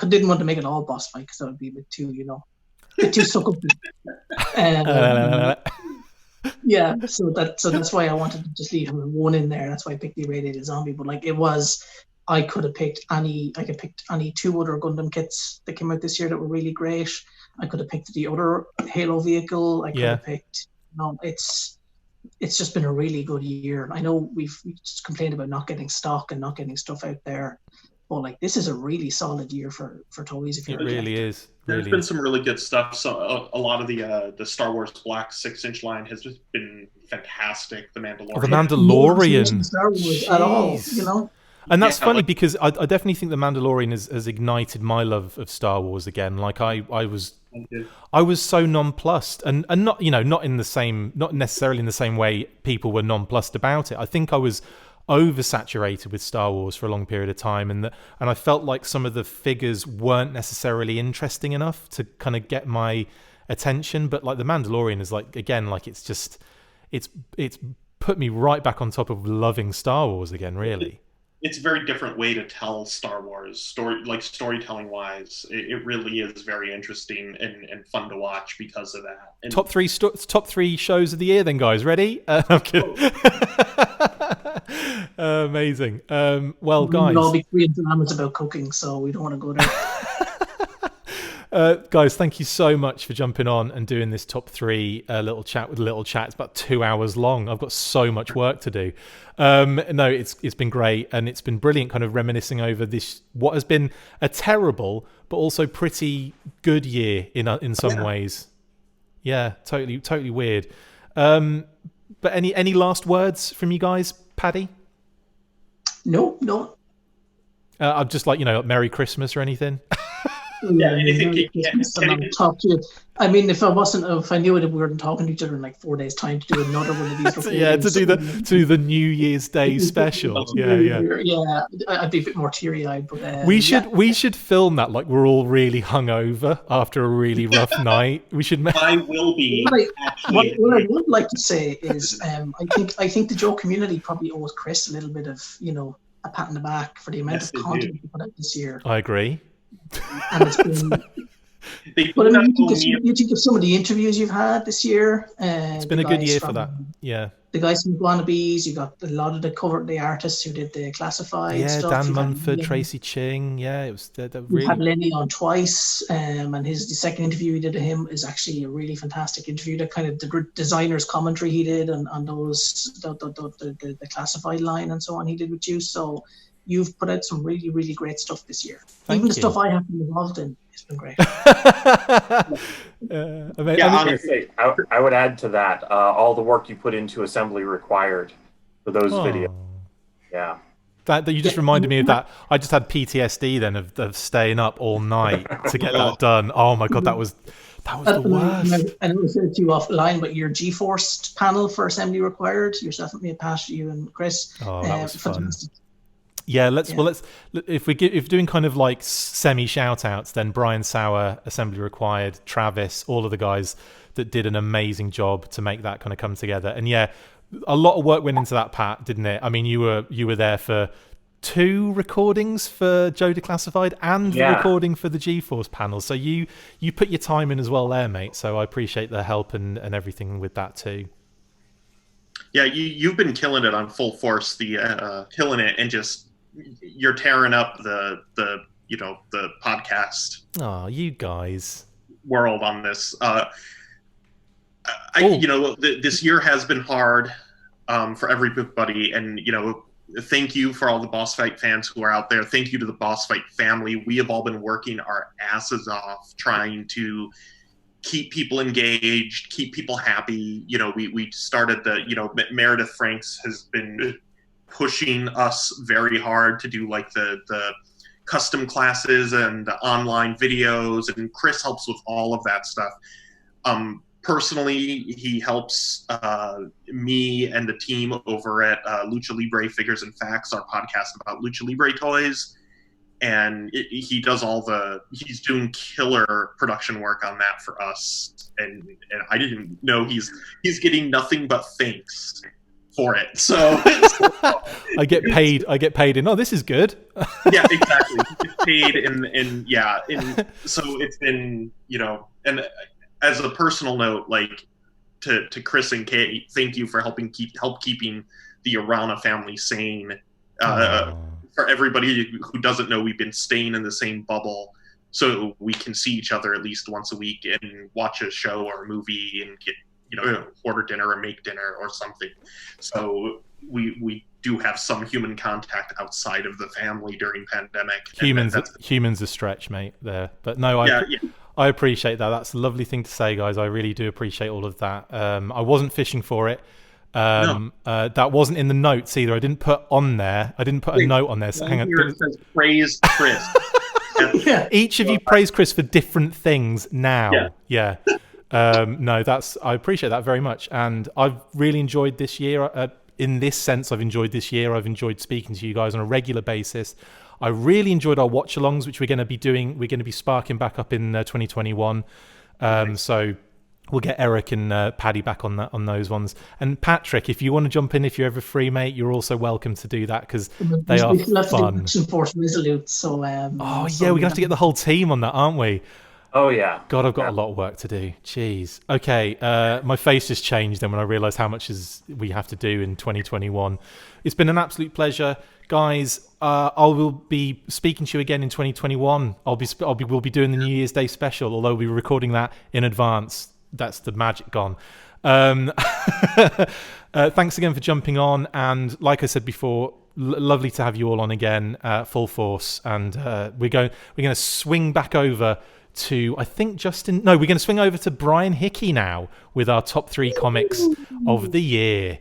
didn't want to make it all boss fight because that would be a bit too, suck up. Yeah, so that's why I wanted to just leave him 1 in there. That's why I picked the Irradiated Zombie. But like I could have picked any 2 other Gundam kits that came out this year that were really great. I could have picked the other Halo vehicle. I could have picked. It's just been a really good year. I know we've just complained about not getting stock and not getting stuff out there, but like this is a really solid year for toys. If it really is. There's been some really good stuff. So a lot of the Star Wars Black 6-inch line has just been fantastic. The Mandalorian. The Mandalorian. Star Wars at all, And that's funny because I definitely think the Mandalorian has ignited my love of Star Wars again. Like I was so nonplussed, and not not necessarily in the same way people were nonplussed about it. I think I was oversaturated with Star Wars for a long period of time, and I felt like some of the figures weren't necessarily interesting enough to kind of get my attention. But like the Mandalorian is like, again, like it's put me right back on top of loving Star Wars again, really. it's a very different way to tell Star Wars storytelling wise. It really is very interesting and fun to watch because of that. And top three shows of the year, then, guys. Ready? I'm kidding. Amazing. Well, guys, we'll all be Korean dramas about cooking, so we don't want to go there. Guys, thank you so much for jumping on and doing this top three little chat with Little Chat. It's about 2 hours long. I've got so much work to do. No, it's been great, and it's been brilliant kind of reminiscing over this, what has been a terrible but also pretty good year in some ways. Yeah, totally weird. But any last words from you guys, Paddy? No. I'm just like, Merry Christmas or anything. Yeah, talk to you. I mean, if I knew that we weren't talking to each other in like 4 days' time to do another one of these recordings. Yeah, to do the New Year's Day special. Yeah. I'd be a bit more teary-eyed, but we should film that like we're all really hungover after a really rough night. We should. I will be. What I would like to say is, I think the Joe community probably owes Chris a little bit of a pat on the back for the amount of content he put out this year. I agree. And it's been. But I mean, you think of some of the interviews you've had this year. It's been a good year for that. Yeah. The guys from Guanabees, you got a lot of the artists who did the classified stuff. Dan Mumford, Tracy Ching. Yeah, it was. Really... We had Lenny on twice, and the second interview we did to him is actually a really fantastic interview. The kind of the designer's commentary he did on those the classified line and so on he did with you. So you've put out some really, really great stuff this year. Even the stuff I have been involved in, it's been great. Honestly, I would add to that all the work you put into Assembly Required for those videos. Yeah. That you just reminded me of that. I just had PTSD then of staying up all night to get that done. Oh my God, that was the worst. And it was said to you offline, but your G-Force panel for Assembly Required, yourself and me, Pat, you and Chris. Oh, that was fun. Yeah, let's if we're doing kind of like semi shout outs, then Brian Sauer, Assembly Required, Travis, all of the guys that did an amazing job to make that kind of come together. And yeah, a lot of work went into that, Pat, didn't it? I mean, you were there for 2 recordings for Joe Declassified and the recording for the GeForce panel. So you put your time in as well there, mate. So I appreciate the help and everything with that too. Yeah, you've been killing it on Full Force, killing it, and just you're tearing up the podcast. Oh, you guys world on this. This year has been hard for everybody, and thank you for all the Boss Fight fans who are out there. Thank you to the Boss Fight family. We have all been working our asses off trying to keep people engaged, keep people happy. We started Meredith Franks has been pushing us very hard to do like the custom classes and the online videos, and Chris helps with all of that stuff. Personally, he helps me and the team over at Lucha Libre Figures and Facts, our podcast about Lucha Libre toys. And he does he's doing killer production work on that for us. And I didn't know he's getting nothing but thanks for it. So I get paid in, oh, this is good. Yeah, exactly. It's paid and so it's been, and as a personal note, like to Chris and Kate, thank you for keeping the Araña family sane. For everybody who doesn't know, we've been staying in the same bubble so we can see each other at least once a week and watch a show or a movie and get, order dinner or make dinner or something. So we do have some human contact outside of the family during pandemic. Humans a stretch, mate, there. But no, I appreciate that. That's a lovely thing to say, guys. I really do appreciate all of that. I wasn't fishing for it. That wasn't in the notes either. I didn't put on there. I didn't put a note on there. So hang on. It says praise Chris. Each of you praise Chris for different things now. Yeah. No, I appreciate that very much. And I've really enjoyed this year. In this sense, I've enjoyed this year. I've enjoyed speaking to you guys on a regular basis. I really enjoyed our watch-alongs, which we're going to be doing. We're going to be sparking back up in 2021. So We'll get Eric and Paddy back on those ones. And Patrick, if you want to jump in, if you're ever free, mate, you're also welcome to do that because they are fun. Action Force Resolute, so we're gonna have to get the whole team on that, aren't we? Oh yeah. God, I've got a lot of work to do. Jeez. Okay, my face just changed then when I realised how much we have to do in 2021. It's been an absolute pleasure, guys. I will be speaking to you again in 2021. We'll be doing the New Year's Day special, although we'll be recording that in advance. That's the magic gone. Thanks again for jumping on, and like I said before, lovely to have you all on again, full force. And we're going to swing back over to, I think we're going to swing over to Brian Hickey now with our top 3 comics of the year.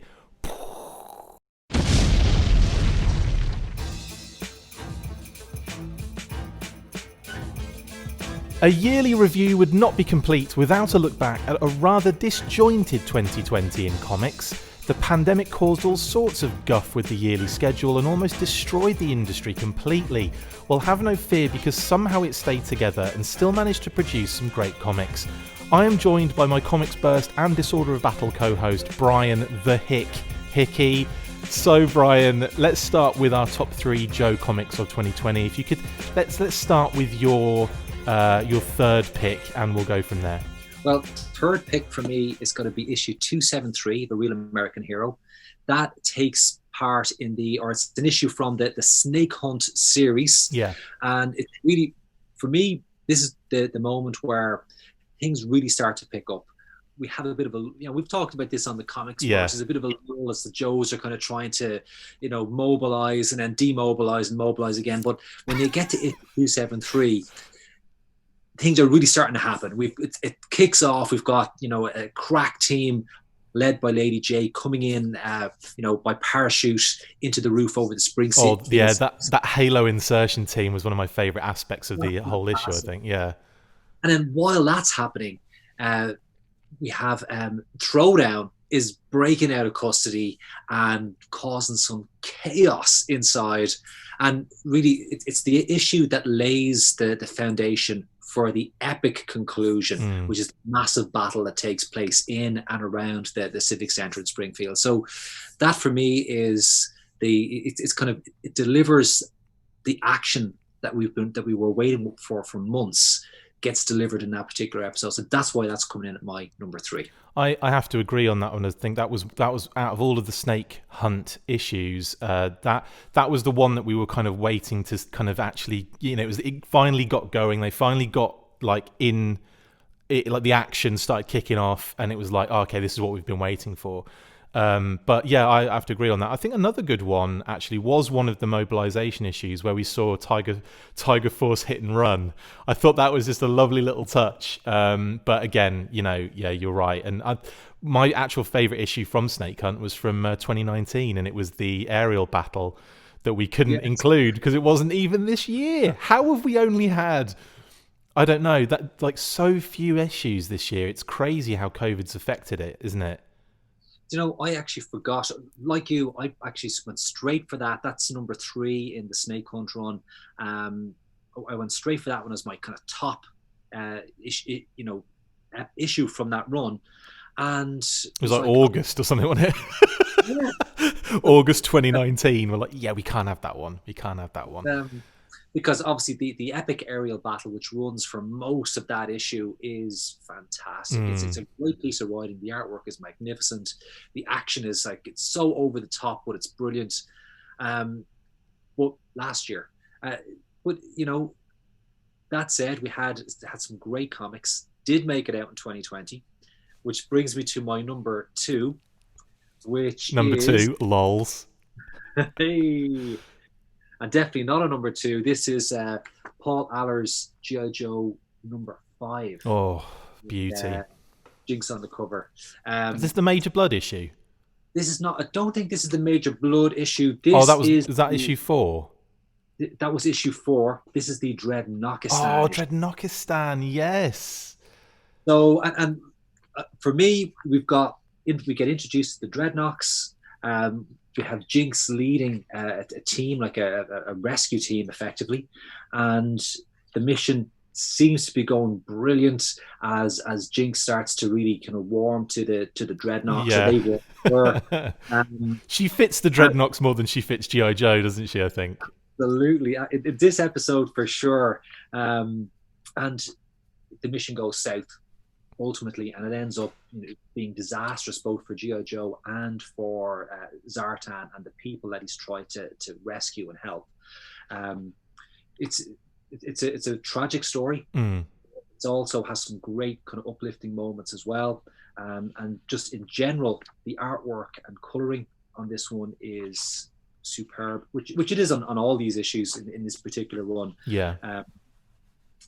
A yearly review would not be complete without a look back at a rather disjointed 2020 in comics. The pandemic caused all sorts of guff with the yearly schedule and almost destroyed the industry completely. Well, have no fear, because somehow it stayed together and still managed to produce some great comics. I am joined by my Comics Burst and Disorder of Battle co-host, Brian the Hick Hickey. So Brian, let's start with our top 3 Joe comics of 2020. If you could, let's start with your third pick, and we'll go from there. Well, third pick for me is going to be issue 273, The Real American Hero. That takes part it's an issue from the Snake Hunt series. Yeah. And it's really, for me, this is the moment where things really start to pick up. We have a bit of we've talked about this on the comics. Yeah. There's a bit of a lull as the Joes are kind of trying to, mobilize and then demobilize and mobilize again. But when you get to issue 273, things are really starting to happen. It kicks off. We've got a crack team led by Lady J coming in, by parachute into the roof over the spring. Oh yeah, that Halo insertion team was one of my favorite aspects of the whole issue, I think. Yeah. And then while that's happening, we have Throwdown is breaking out of custody and causing some chaos inside. And really, it's the issue that lays the foundation for the epic conclusion, which is the massive battle that takes place in and around the Civic Centre in Springfield. So that for me is it delivers the action that we were waiting for months, gets delivered in that particular episode. So that's why that's coming in at my number 3. I have to agree on that one. I think that was out of all of the Snake Hunt issues, that was the one that we were kind of waiting to kind of actually, it finally got going. They finally got the action started kicking off, and it was like, oh, okay, this is what we've been waiting for. But yeah, I have to agree on that. I think another good one actually was one of the mobilization issues where we saw Tiger Force hit and run. I thought that was just a lovely little touch. But again, yeah, you're right. And my actual favorite issue from Snake Hunt was from 2019, and it was the aerial battle that we couldn't include because it wasn't even this year. How have we only had, I don't know, that so few issues this year? It's crazy how COVID's affected it, isn't it? I actually forgot, like you, I actually went straight for that. That's number 3 in the Snake Hunt run. I went straight for that one as my kind of top issue from that run. And it was like August or something, wasn't it? Yeah. August 2019. We're like, yeah, we can't have that one. Because obviously the epic aerial battle, which runs for most of that issue, is fantastic. It's a great piece of writing. The artwork is magnificent. The action is it's so over the top, but it's brilliant. But last year, that said, we had some great comics. Did make it out in 2020, which brings me to my number 2, which number is... 2, lols. Hey. And definitely not a number 2. This is Paul Aller's G.I. Joe number 5. Oh, beauty. With, Jinx on the cover. Is this the Major Blood issue? This is not. I don't think this is the Major Blood issue. Is that issue 4? That was issue 4. This is the Dreadnoughtistan. Oh, Dreadnoughtistan, yes. So, and for me, we get introduced to the Dreadnoughts. We have Jinx leading a team, like a rescue team, effectively, and the mission seems to be going brilliant as Jinx starts to really kind of warm to the Dreadnoks. Yeah. She fits the Dreadnoks more than she fits G.I. Joe, doesn't she, I think? Absolutely. In this episode, for sure. And the mission goes south, ultimately, and it ends up being disastrous both for G.I. Joe and for Zartan and the people that he's tried to rescue and help. It's a tragic story. It also has some great kind of uplifting moments as well. And just in general, the artwork and coloring on this one is superb, which it is on all these issues in this particular one. Yeah.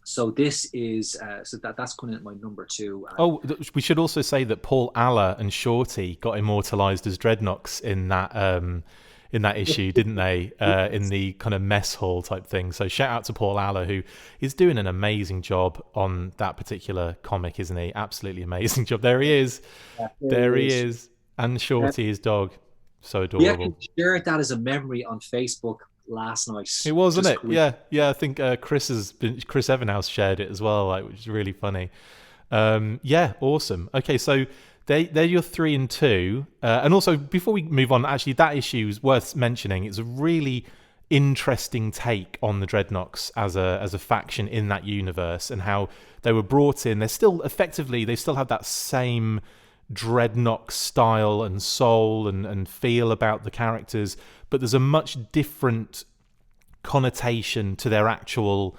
So this is that's coming at my number 2. We should also say that Paul Aller and Shorty got immortalized as Dreadnoks in that issue, didn't they? In the kind of mess hall type thing. So shout out to Paul Aller, who is doing an amazing job on that particular comic, isn't he? Absolutely amazing job. There he is. Yeah, there he is. And Shorty, his dog. So adorable. We actually shared that as a memory on Facebook last night. It was, wasn't it? Yeah. I think Chris Evenhouse shared it as well, which is really funny. Awesome. Okay, so they're your 3 and 2. And also, before we move on, actually, that issue is worth mentioning. It's a really interesting take on the Dreadnoks as a faction in that universe, and how they were brought in. They still have that same Dreadnought style and soul and feel about the characters, but there's a much different connotation to their actual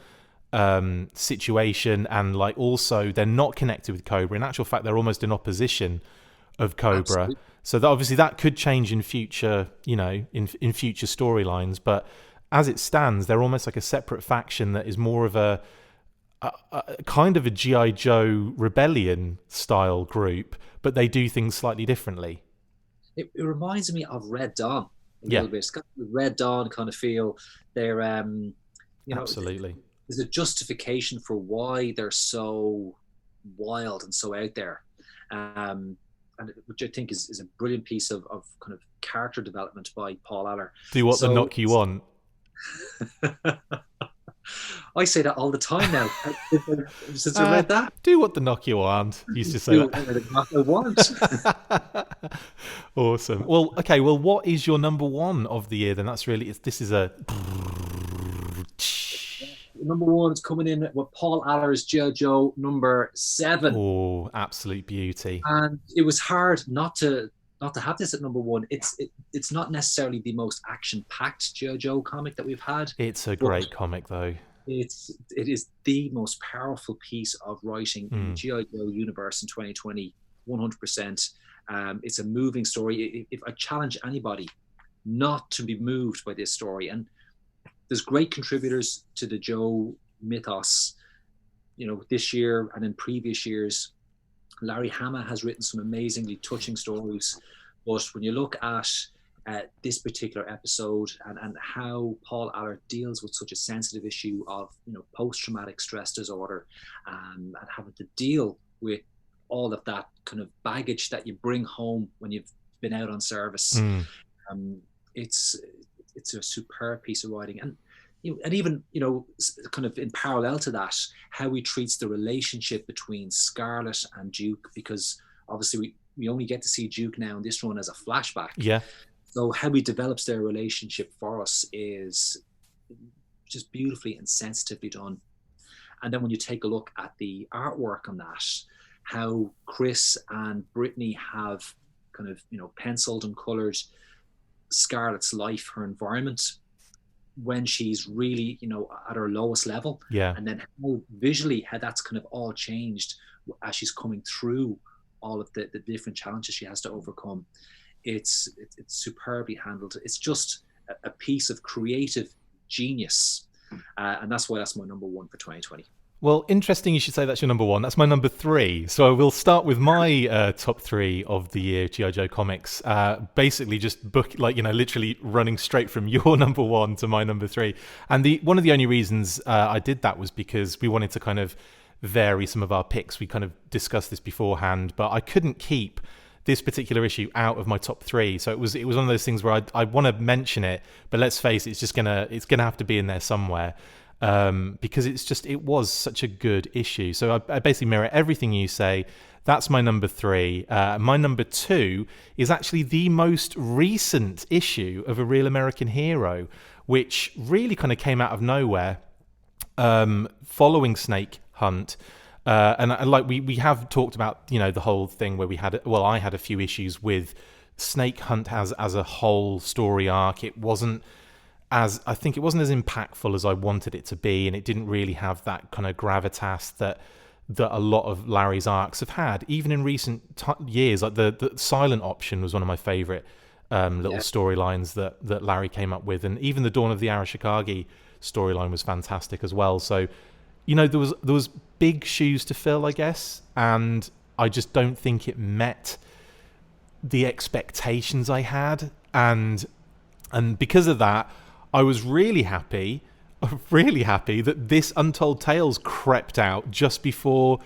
situation, and also they're not connected with Cobra. In actual fact, they're almost in opposition of Cobra. Absolutely. So obviously that could change in future, in future storylines, but as it stands, they're almost like a separate faction that is more of a kind of a G.I. Joe rebellion style group, but they do things slightly differently. It reminds me of Red Dawn a little bit. It's got the Red Dawn kind of feel. They're absolutely. There's a justification for why they're so wild and so out there, and which I think is a brilliant piece of kind of character development by Paul Aller. Do what the knock you want. I say that all the time now. Since I read that. Do what the knock you want. Used to say that. The knock I want. Awesome. Well, okay. Well, what is your number 1 of the year? Then this is a number 1 is coming in with Paul Aller's G.I. Joe number 7. Oh, absolute beauty! And it was hard not to have this at number 1. It's not necessarily the most action-packed G.I. Joe comic that we've had. It's a great comic, though. It is the most powerful piece of writing in the G.I. Joe universe in 2020, 100%. It's a moving story. If I challenge anybody not to be moved by this story, and there's great contributors to the Joe mythos, this year and in previous years. Larry Hama has written some amazingly touching stories, but when you look at this particular episode and how Paul Aller deals with such a sensitive issue of post-traumatic stress disorder, and having to deal with all of that kind of baggage that you bring home when you've been out on service, it's a superb piece of writing. And even kind of in parallel to that, how he treats the relationship between Scarlet and Duke, because obviously we only get to see Duke now in this run as a flashback. Yeah. So how he develops their relationship for us is just beautifully and sensitively done. And then when you take a look at the artwork on that, how Chris and Brittany have kind of penciled and colored Scarlet's life, her environment, when she's really at her lowest level, and then how visually how that's kind of all changed as she's coming through all of the different challenges she has to overcome. It's superbly handled. It's just a piece of creative genius, and that's why that's my number 1 for 2020. Well, interesting you should say that's your number 1. That's my number 3. So we'll start with my top 3 of the year G.I. Joe comics. Basically just literally running straight from your number 1 to my number 3. And one of the only reasons I did that was because we wanted to kind of vary some of our picks. We kind of discussed this beforehand, but I couldn't keep this particular issue out of my top 3. So it was one of those things where I want to mention it, but let's face it, it's gonna have to be in there somewhere. because it was such a good issue. So I basically mirror everything you say. That's my number 3. My number 2 is actually the most recent issue of A Real American Hero, which really kind of came out of nowhere following Snake Hunt. And like we have talked about, the whole thing where I had a few issues with Snake Hunt as a whole story arc. It wasn't as impactful as I wanted it to be, and it didn't really have that kind of gravitas that a lot of Larry's arcs have had, even in recent years. Like the Silent Option was one of my favorite little storylines that Larry came up with, and even the Dawn of the Arashikage storyline was fantastic as well. So there was big shoes to fill, I guess, and I just don't think it met the expectations I had, and because of that, I was really happy that this Untold Tales crept out just before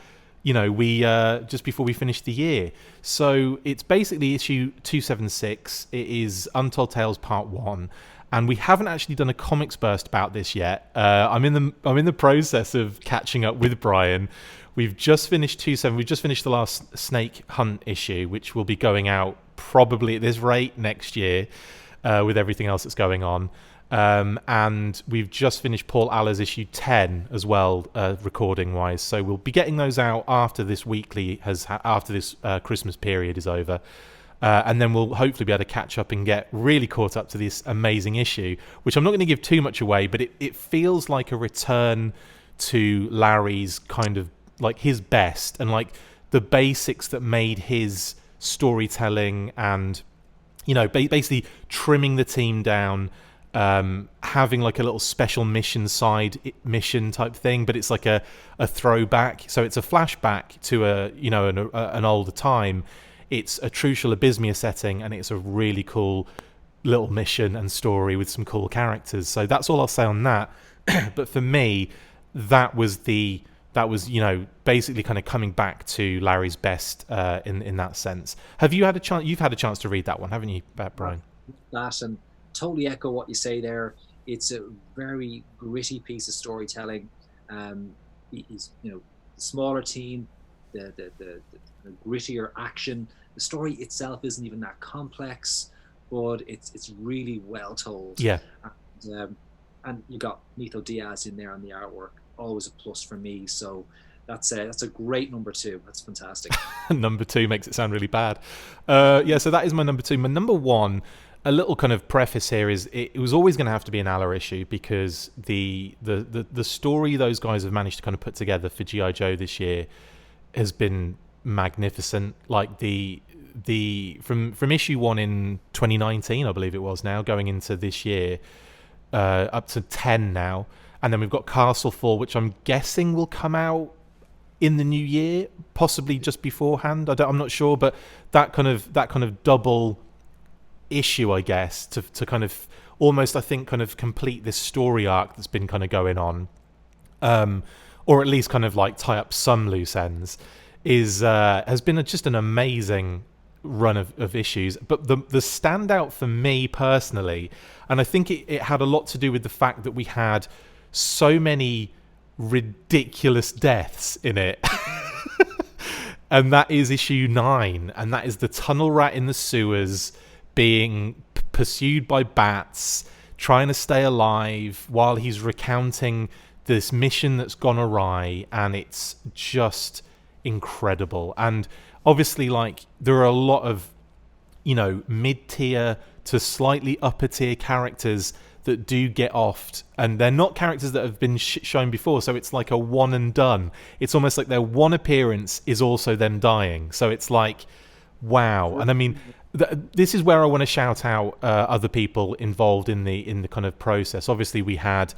we finished the year. So it's basically issue 276. It is Untold Tales Part 1. And we haven't actually done a comics burst about this yet. I'm in the process of catching up with Brian. We've just finished 27. We've just finished the last Snake Hunt issue, which will be going out probably at this rate next year, with everything else that's going on. And we've just finished Paul Aller's issue 10 as well, recording wise. So we'll be getting those out after this after this Christmas period is over. And then we'll hopefully be able to catch up and get really caught up to this amazing issue, which I'm not going to give too much away, but it feels like a return to Larry's kind of like his best, and like the basics that made his storytelling, and basically trimming the team down, having like a little special mission type thing, but it's like a throwback. So it's a flashback to an older time. It's a Trucial Abysmia setting, and it's a really cool little mission and story with some cool characters. So that's all I'll say on that. But for me, that was basically kind of coming back to Larry's best in that sense. Have you had a chance? You've had a chance to read that one, haven't you, Brian? That, and totally echo what you say there. It's a very gritty piece of storytelling. He's the smaller team, the grittier action. The story itself isn't even that complex, but it's really well told. Yeah. And you got Nito Diaz in there on the artwork, always a plus for me. So that's a great number 2. That's fantastic. Number 2 makes it sound really bad. So that is my number 2. My number 1, a little kind of preface here, is it was always going to have to be an Aller issue, because the story those guys have managed to kind of put together for G.I. Joe this year has been magnificent. Like from issue 1 in 2019, I believe it was, now going into this year, up to 10 now, and then we've got Castle Fall, which I'm guessing will come out in the new year, possibly just beforehand. I'm not sure, but that kind of double issue, I guess, to kind of almost, I think, kind of complete this story arc that's been kind of going on, or at least kind of like tie up some loose ends, has been just an amazing run of issues. But the standout for me personally, and I think it had a lot to do with the fact that we had so many ridiculous deaths in it. And that is issue 9, and that is the tunnel rat in the sewers being pursued by bats, trying to stay alive while he's recounting this mission that's gone awry, and it's just incredible. And obviously, like, there are a lot of mid-tier to slightly upper tier characters that do get offed, and they're not characters that have been shown before, so it's like a one and done. It's almost like their one appearance is also them dying, so it's like, wow. And I mean, this is where I want to shout out other people involved in the kind of process. Obviously, we had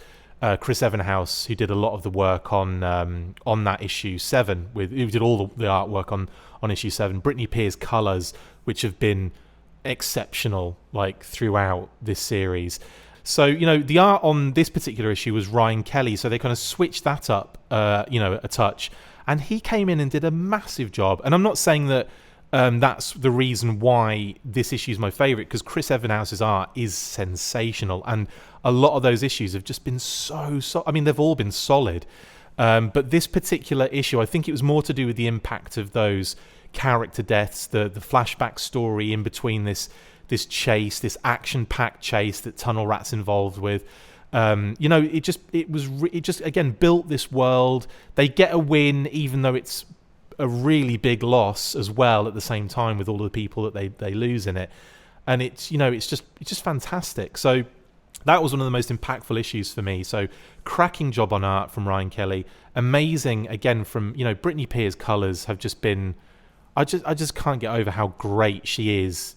Chris Evenhouse, who did a lot of the work on that issue 7, who did all the artwork on issue 7. Brittany Pierce colors, which have been exceptional, like, throughout this series. So, the art on this particular issue was Ryan Kelly, so they kind of switched that up, a touch. And he came in and did a massive job. And I'm not saying that that's the reason why this issue is my favorite, because Chris Evenhouse's art is sensational, and a lot of those issues have just been so I mean, they've all been solid, but this particular issue, I think it was more to do with the impact of those character deaths, the flashback story in between this chase, this action-packed chase that Tunnel Rat's involved with. It just again built this world. They get a win, even though it's a really big loss as well at the same time, with all of the people that they lose in it, and it's just fantastic. So that was one of the most impactful issues for me. So cracking job on art from Ryan Kelly, amazing again from Brittany Pear's colours have just been, I just can't get over how great she is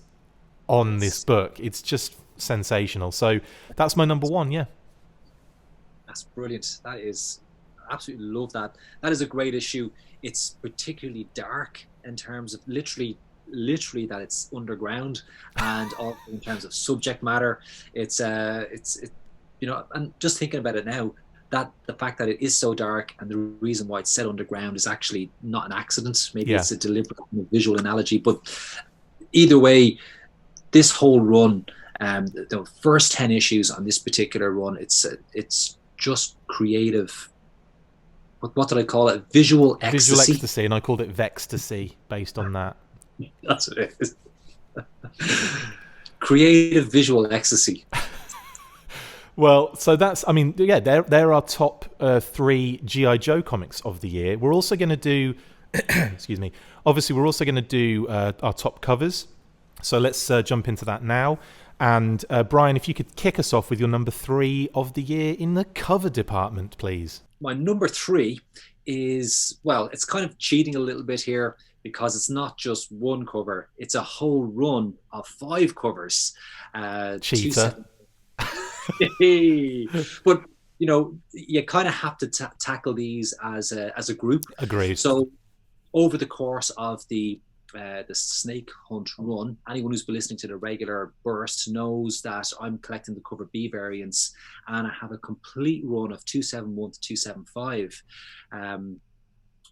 on this book. It's just sensational. So that's my number one. Yeah, that's brilliant. That is, absolutely love that. That is a great issue. It's particularly dark in terms of literally that it's underground, and also in terms of subject matter. It's and just thinking about it now, that the fact that it is so dark and the reason why it's set underground is actually not an accident. Maybe it's a deliberate visual analogy, but either way, this whole run, the first 10 issues on this particular run, it's just creative. What did I call it? Visual ecstasy. Visual ecstasy, and I called it Vextasy based on that. That's what it is. Creative visual ecstasy. Well, so that's, I mean, yeah, they're our top 3 G.I. Joe comics of the year. We're also going to do, excuse me, obviously we're also going to do our top covers. So let's jump into that now. And Brian, if you could kick us off with your number 3 of the year in the cover department, please. My number 3 is, well, it's kind of cheating a little bit here because it's not just one cover. It's a whole run of 5 covers. Cheater. But, you kind of have to tackle these as a group. Agreed. So over the course of the Snake Hunt run, anyone who's been listening to the regular burst knows that I'm collecting the cover B variants, and I have a complete run of 271 to 275,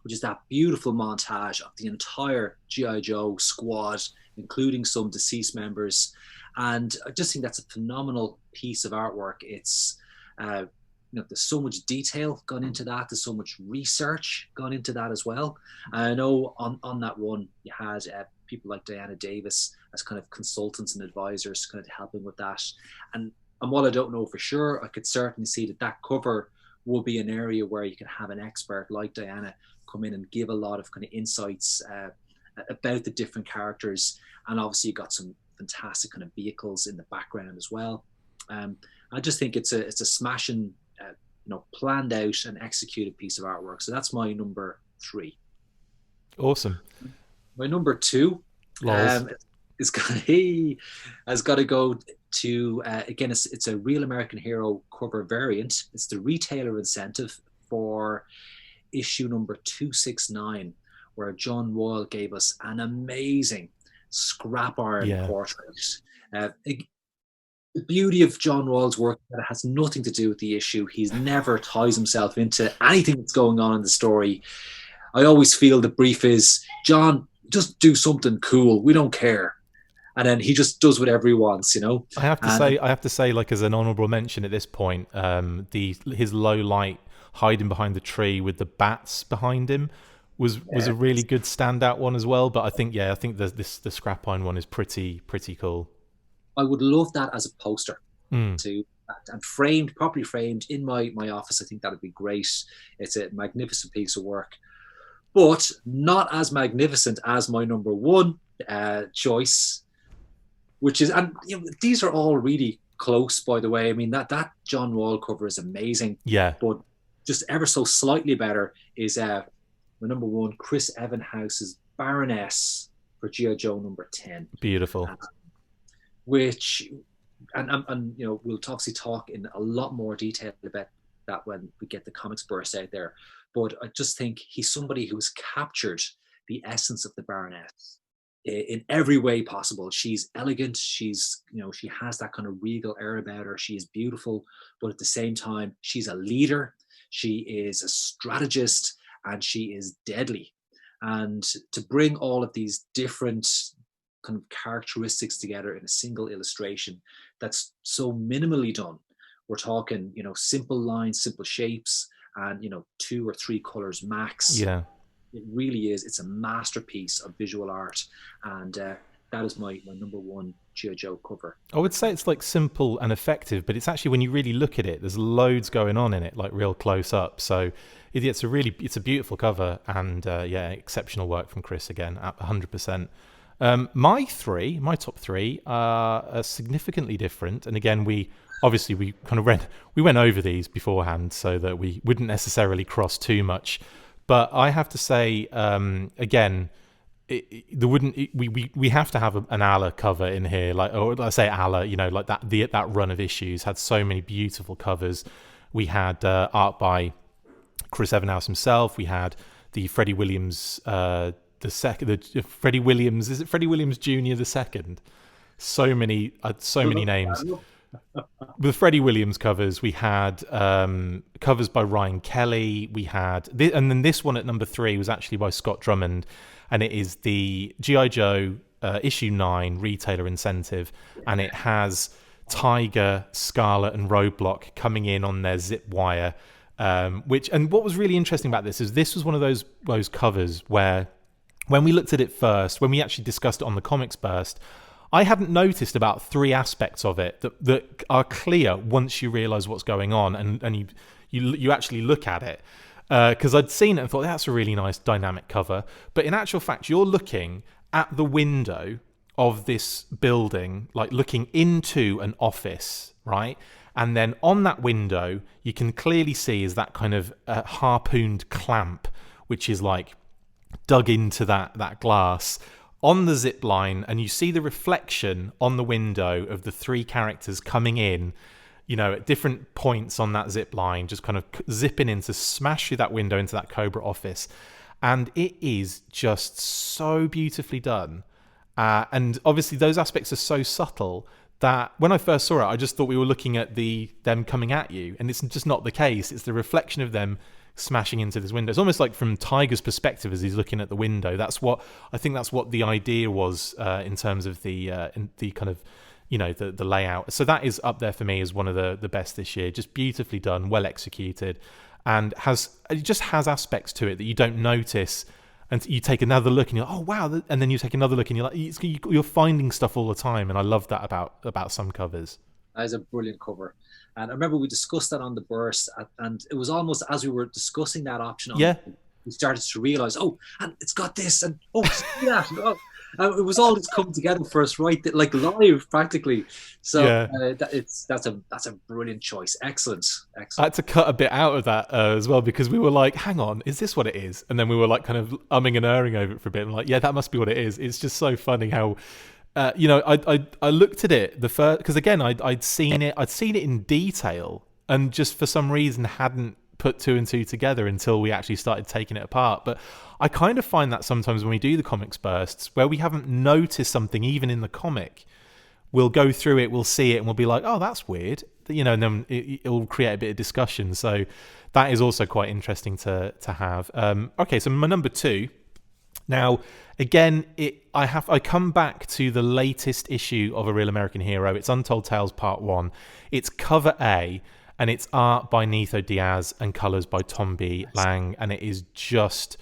which is that beautiful montage of the entire G.I. Joe squad, including some deceased members. And I just think that's a phenomenal piece of artwork. It's there's so much detail gone into that. There's so much research gone into that as well. And I know on that one, you had people like Diana Davis as kind of consultants and advisors kind of helping with that. And while I don't know for sure, I could certainly see that cover will be an area where you can have an expert like Diana come in and give a lot of kind of insights about the different characters. And obviously you got some fantastic kind of vehicles in the background as well. I just think it's a smashing, planned out and executed piece of artwork. So that's my number 3. Awesome. My number 2 has got to go to again. It's a Real American Hero cover variant. It's the retailer incentive for issue number 269, where John Wall gave us an amazing scrap iron portrait. The beauty of John Wall's work is that it has nothing to do with the issue. He's never ties himself into anything that's going on in the story. I always feel the brief is, John, just do something cool. We don't care. And then he just does whatever he wants, I have to say, like, as an honourable mention at this point, his low light hiding behind the tree with the bats behind him was a really good standout one as well. But I think the scrap iron one is pretty cool. I would love that as a poster and properly framed in my office. I think that would be great. It's a magnificent piece of work, but not as magnificent as my number 1 choice, which is, and these are all really close, by the way. I mean, that John Wall cover is amazing. Yeah. But just ever so slightly better is my number 1, Chris Evenhouse's Baroness for G.I. Joe number 10. Beautiful. Which, and we'll obviously talk in a lot more detail about that when we get the comics burst out there. But I just think he's somebody who's captured the essence of the Baroness in every way possible. She's elegant. She's, she has that kind of regal air about her. She is beautiful, but at the same time, she's a leader. She is a strategist, and she is deadly. And to bring all of these different kind of characteristics together in a single illustration that's so minimally done. We're talking, simple lines, simple shapes, and 2 or 3 colors max. Yeah, it really is. It's a masterpiece of visual art, and that is my number one G.I. Joe cover. I would say it's like simple and effective, but it's actually, when you really look at it, there's loads going on in it, like real close up. So it's a beautiful cover, and exceptional work from Chris again at 100%. My top three are significantly different, and again, we went over these beforehand so that we wouldn't necessarily cross too much. But I have to say, again, we have to have an Alla cover in here, or I say Alla, like that run of issues had so many beautiful covers. We had art by Chris Evenhouse himself. We had the Freddie Williams, Freddie Williams. Is it Freddie Williams Jr. the second? So many names. With the Freddie Williams covers, we had covers by Ryan Kelly. We had, and then this one at number 3 was actually by Scott Drummond, and it is the G.I. Joe issue 9 retailer incentive, and it has Tiger, Scarlet, and Roadblock coming in on their zip wire. And what was really interesting about this is this was one of those covers where, when we looked at it first, when we actually discussed it on the Comics Burst, I hadn't noticed about 3 aspects of it that are clear once you realise what's going on and you actually look at it. Because I'd seen it and thought, that's a really nice dynamic cover. But in actual fact, you're looking at the window of this building, like looking into an office, right? And then on that window, you can clearly see is that kind of harpooned clamp, which is like dug into that glass on the zip line, and you see the reflection on the window of the 3 characters coming in, at different points on that zip line, just kind of zipping in to smash through that window into that Cobra office. And it is just so beautifully done. And obviously those aspects are so subtle that when I first saw it, I just thought we were looking at them coming at you, and it's just not the case. It's the reflection of them smashing into this window. It's almost like from Tiger's perspective as he's looking at the window. That's what the idea was in terms of the kind of the layout. So that is up there for me as one of the best this year. Just beautifully done, well executed, and it just has aspects to it that you don't notice. And you take another look and you're like, oh wow, and then you take another look and you're like, you're finding stuff all the time, and I love that about some covers. That is a brilliant cover. And I remember we discussed that on the burst, and it was almost as we were discussing that option, we started to realize, oh, and it's got this, and oh, see that, and it was all just coming together for us, right? Like live, practically. So that's a brilliant choice. Excellent. I had to cut a bit out of that as well, because we were like, hang on, is this what it is? And then we were like kind of umming and erring over it for a bit, and like, yeah, that must be what it is. It's just so funny how. I looked at it because again I'd seen it in detail, and just for some reason hadn't put 2 and 2 together until we actually started taking it apart. But I kind of find that sometimes when we do the Comics Bursts, where we haven't noticed something even in the comic, we'll go through it, we'll see it, and we'll be like, oh, that's weird, and then it'll create a bit of discussion. So that is also quite interesting to have. Okay, so my number 2. Now, again, I come back to the latest issue of A Real American Hero. It's Untold Tales Part 1. It's cover A, and it's art by Nitho Diaz and colours by Tom B. Lang. And it is just,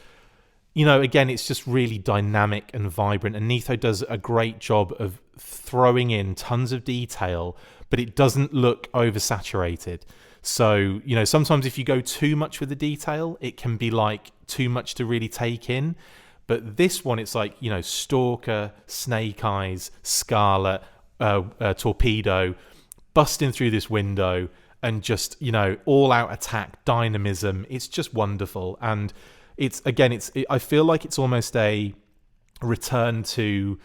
again, it's just really dynamic and vibrant. And Nitho does a great job of throwing in tons of detail, but it doesn't look oversaturated. So, sometimes if you go too much with the detail, it can be like too much to really take in. But this one, it's like, Stalker, Snake Eyes, Scarlet, Torpedo, busting through this window and just, all-out attack, dynamism. It's just wonderful. And I feel like it's almost a return to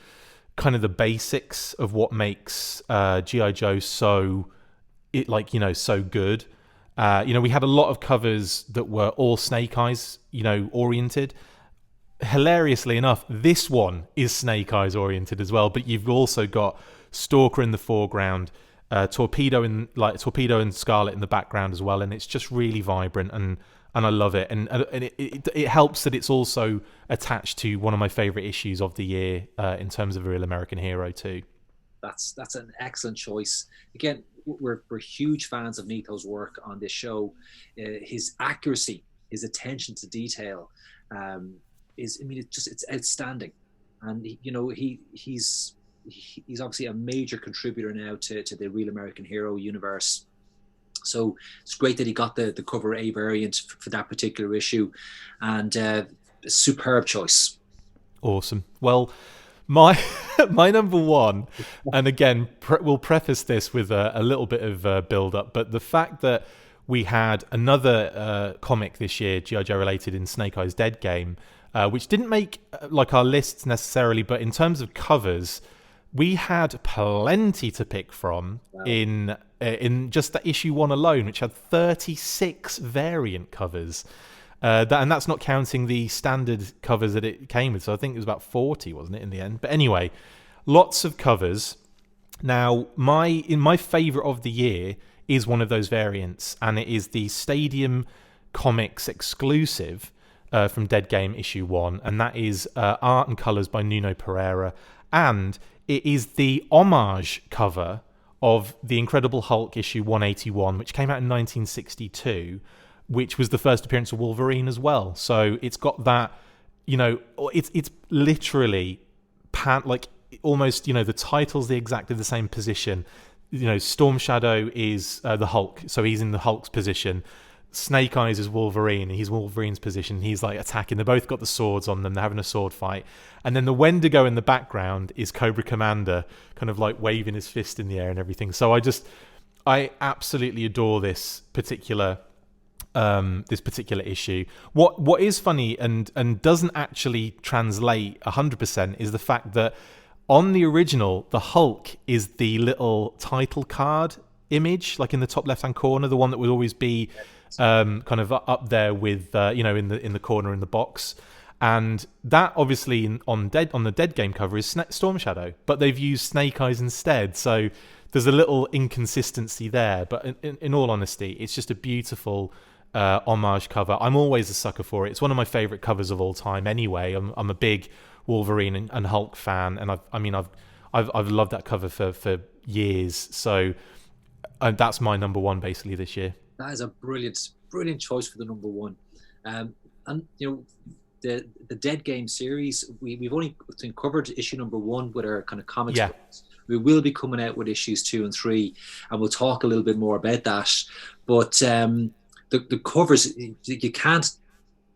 kind of the basics of what makes G.I. Joe so good. We had a lot of covers that were all Snake Eyes, oriented. Hilariously enough, this one is Snake Eyes oriented as well, but you've also got Stalker in the foreground, Torpedo and Scarlet in the background as well, and it's just really vibrant. And and I love it. And it helps that it's also attached to one of my favorite issues of the year in terms of a Real American Hero too. That's an excellent choice. Again, we're huge fans of Nito's work on this show. His accuracy, his attention to detail, it's outstanding. And he's obviously a major contributor now to the Real American Hero universe. So it's great that he got the cover A variant for that particular issue, and superb choice. Awesome. Well, my number one, and again, we'll preface this with a little bit of build-up, but the fact that we had another comic this year, G.I. Joe related, in Snake Eye's Dead Game, which didn't make like our lists necessarily, but in terms of covers, we had plenty to pick from. Wow. In just the issue 1 alone, which had 36 variant covers. And that's not counting the standard covers that it came with. So I think it was about 40, wasn't it, in the end? But anyway, lots of covers. Now, my favourite of the year is one of those variants, and it is the Stadium Comics exclusive from Dead Game issue 1, and that is art and colours by Nuno Pereira, and it is the homage cover of the Incredible Hulk issue 181, which came out in 1962, which was the first appearance of Wolverine as well. So it's got that, it's literally like almost, the title's exactly the same position. Storm Shadow is the Hulk, so he's in the Hulk's position. Snake Eyes is Wolverine, he's Wolverine's position. He's like attacking. They both got the swords on them. They're having a sword fight. And then the Wendigo in the background is Cobra Commander, kind of like waving his fist in the air and everything. So I absolutely adore this particular issue. What is funny and doesn't actually translate 100% is the fact that on the original, the Hulk is the little title card image, like in the top left-hand corner, the one that would always be kind of up there with in the corner in the box. And that obviously on the Dead Game cover is Storm Shadow, but they've used Snake Eyes instead. So there's a little inconsistency there. But in all honesty, it's just a beautiful homage cover. I'm always a sucker for it. It's one of my favorite covers of all time. Anyway, I'm a big Wolverine and Hulk fan, and I've loved that cover for years. So that's my number one basically this year. That is a brilliant choice for the number one. And the Dead Game series, we've only covered issue number 1 with our kind of comics. Yeah. We will be coming out with issues 2 and 3, and we'll talk a little bit more about that. But the covers, you can't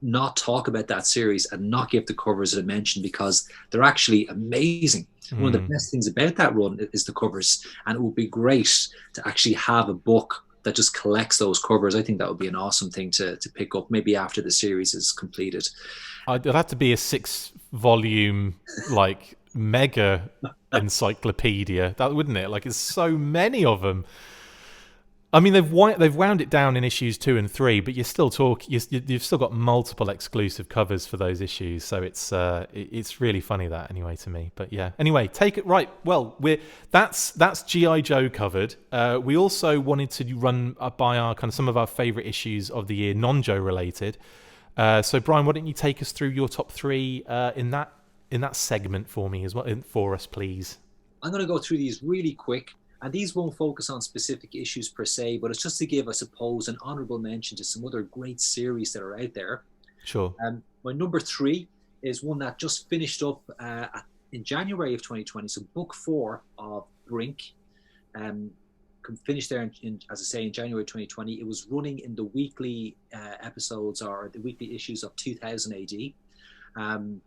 not talk about that series and not give the covers a mention, because they're actually amazing. One of the best things about that run is the covers, and it would be great to actually have a book that just collects those covers. I think that would be an awesome thing to pick up, maybe after the series is completed. It'd have to be a 6-volume like mega encyclopedia, that wouldn't it? Like, it's so many of them. I mean, they've wound it down in issues 2 and 3, but you've still got multiple exclusive covers for those issues. So it's really funny that, anyway, to me. But yeah, anyway, take it right. Well, that's G.I. Joe covered. We also wanted to run by our kind of some of our favorite issues of the year, non-Joe related. So Brian, why don't you take us through your top 3 in that segment for me as well, for us, please? I'm going to go through these really quick. And these won't focus on specific issues per se, but it's just to give, I suppose, an honourable mention to some other great series that are out there. Sure. My number 3 is one that just finished up in January of 2020. So book 4 of Brink finished there, as I say, in January 2020. It was running in the weekly episodes or the weekly issues of 2000 AD. And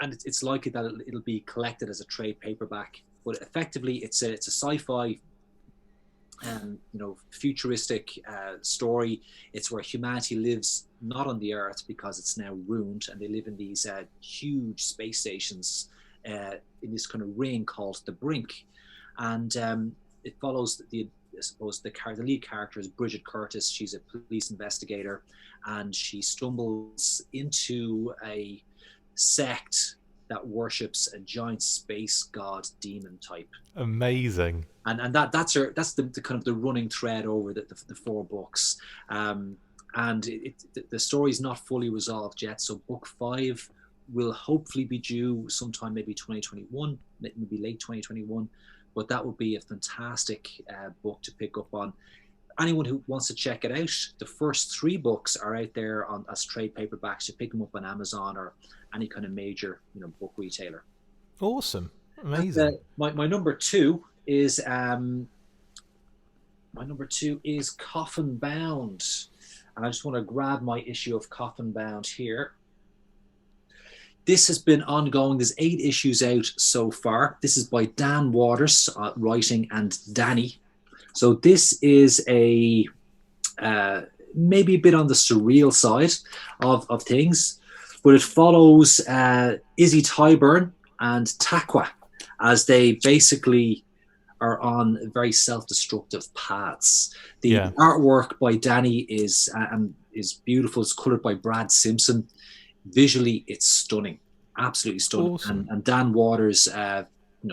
it's likely that it'll be collected as a trade paperback. But effectively, it's a sci-fi, futuristic story. It's where humanity lives not on the Earth because it's now ruined, and they live in these huge space stations in this kind of ring called the Brink. And it follows the lead character is Bridget Curtis. She's a police investigator, and she stumbles into a sect that worships a giant space god demon type. Amazing. And that's the kind of the running thread over the 4 books. And and the story's not fully resolved yet. So book 5 will hopefully be due sometime, maybe 2021, maybe late 2021. But that would be a fantastic book to pick up on. Anyone who wants to check it out, the first 3 books are out there as trade paperbacks. You pick them up on Amazon or any kind of major, book retailer. Awesome, amazing. My number 2 is Coffin Bound, and I just want to grab my issue of Coffin Bound here. This has been ongoing. There's 8 issues out so far. This is by Dan Waters writing, and Danny. So this is a maybe a bit on the surreal side of things, but it follows Izzy Tyburn and Takwa as they basically are on very self-destructive paths. The artwork by Danny is beautiful. It's colored by Brad Simpson. Visually, it's stunning, absolutely stunning. Awesome. And Dan Waters'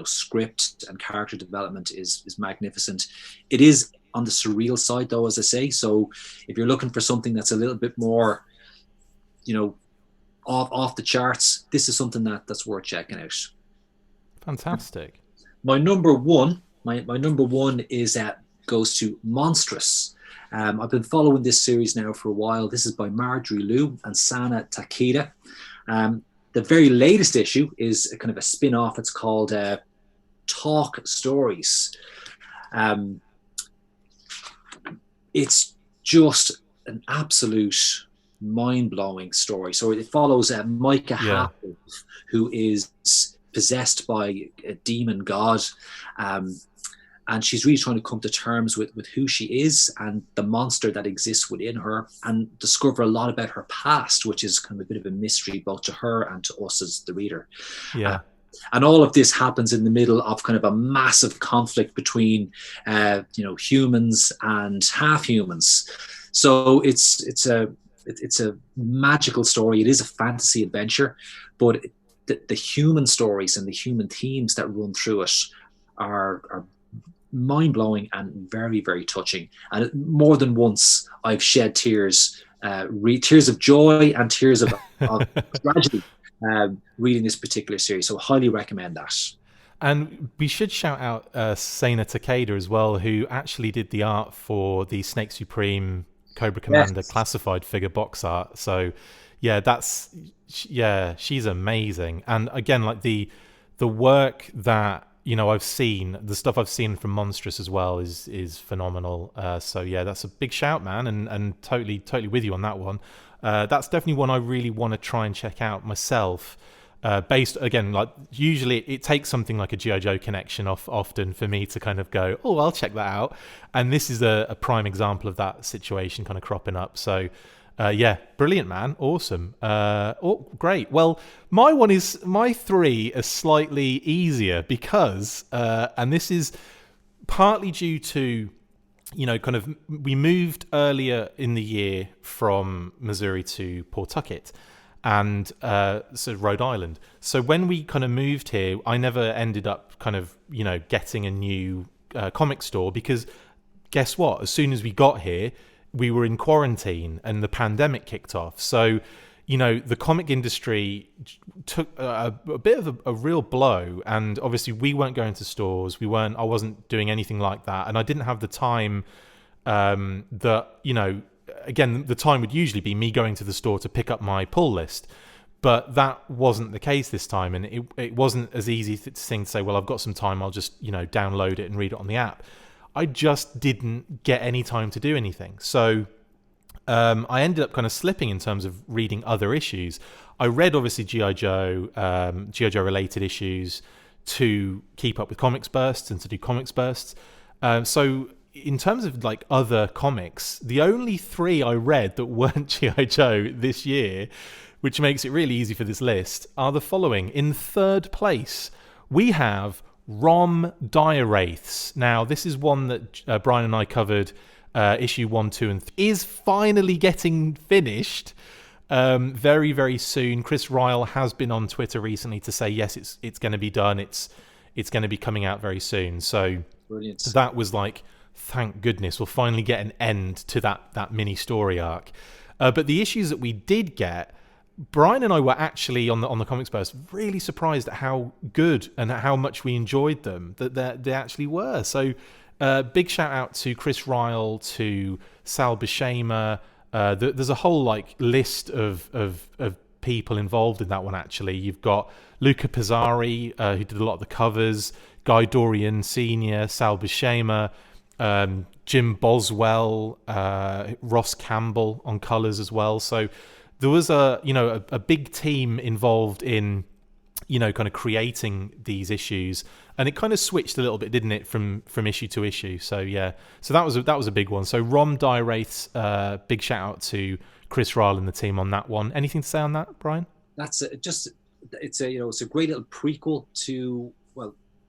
script and character development is magnificent. It is on the surreal side, though, as I say. So if you're looking for something that's a little bit more, off the charts, this is something that's worth checking out. Fantastic. My number one is goes to Monstrous. I've been following this series now for a while. This is by Marjorie Liu and Sana Takeda. The very latest issue is a kind of a spin-off. It's called Talk Stories. It's just an absolute mind-blowing story. So it follows Micah Happel, who is possessed by a demon god. And she's really trying to come to terms with who she is and the monster that exists within her, and discover a lot about her past, which is kind of a bit of a mystery both to her and to us as the reader. Yeah. And all of this happens in the middle of kind of a massive conflict between, humans and half-humans. So it's a magical story. It is a fantasy adventure, but the human stories and the human themes that run through it are mind-blowing and very, very touching. And more than once I've shed tears of joy and tears of tragedy reading this particular series. So highly recommend that. And we should shout out Sana Takeda as well, who actually did the art for the Snake Supreme Cobra Commander classified figure box art. So she's amazing. And again, like the work that I've seen, the stuff I've seen from Monstrous as well is phenomenal. So that's a big shout, man, and totally with you on that one. That's definitely one I really want to try and check out myself. Based again, like usually it takes something like a G.I. Joe connection often for me to kind of go, oh, I'll check that out. And this is a prime example of that situation kind of cropping up. So brilliant, man. Awesome. Great. Well, my 3 are slightly easier because, and this is partly due to, we moved earlier in the year from Missouri to Pawtucket and Rhode Island. So when we kind of moved here, I never ended up kind of, getting a new comic store because guess what? As soon as we got here, we were in quarantine and the pandemic kicked off. So, the comic industry took a bit of a real blow. And obviously we weren't going to stores. I wasn't doing anything like that. And I didn't have the time again, the time would usually be me going to the store to pick up my pull list. But that wasn't the case this time. And it wasn't as easy to say, well, I've got some time. I'll just, download it and read it on the app. I just didn't get any time to do anything. So I ended up kind of slipping in terms of reading other issues. I read obviously G.I. Joe related issues to keep up with Comics Bursts and to do Comics Bursts. So in terms of like other comics, the only 3 I read that weren't G.I. Joe this year, which makes it really easy for this list, are the following. In 3rd place, we have ROM Dire Wraiths. Now, this is one that Brian and I covered, issue 1, 2, and 3, is finally getting finished very, very soon. Chris Ryle has been on Twitter recently to say, yes, it's going to be done. It's going to be coming out very soon. So brilliant. That was like thank goodness, we'll finally get an end to that mini story arc. But the issues that we did get, Brian and I were actually on the Comics Burst really surprised at how good and how much we enjoyed them, that they actually were. So big shout out to Chris Ryle, to Sal Buscema. There's a whole like list of people involved in that one. Actually, you've got Luca Pizzari, who did a lot of the covers, Guy Dorian Sr., Sal Buscema, Jim Boswell, Ross Campbell on colors as well. So there was a big team involved in kind of creating these issues, and it kind of switched a little bit, didn't it, from issue to issue. So yeah, so that was a big one. So Rom Die Wraiths, big shout out to Chris Ryle and the team on that one. Anything to say on that, Brian? That's it's a great little prequel to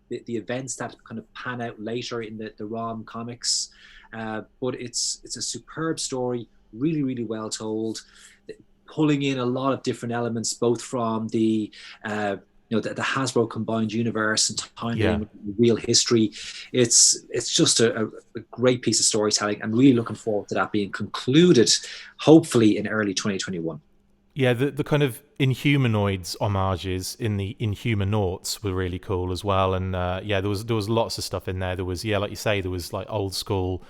the events that kind of pan out later in the ROM comics, but it's a superb story, really, really well told, pulling in a lot of different elements, both from the Hasbro combined universe and tying in real history. It's just a great piece of storytelling. I'm really looking forward to that being concluded, hopefully in early 2021. Yeah, the kind of Inhumanoids homages in the Inhumanauts were really cool as well. And there was lots of stuff in there. There was, like you say, there was like old school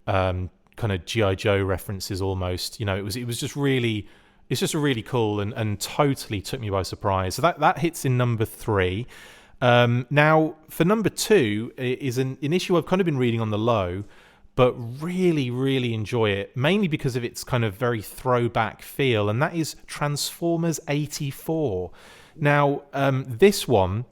kind of G.I. Joe references almost. It was just really, it's just really cool and totally took me by surprise. So that hits in number 3. Now for number 2 is an issue I've kind of been reading on the low, but really, really enjoy it, mainly because of its kind of very throwback feel, and that is Transformers 84. Now, this one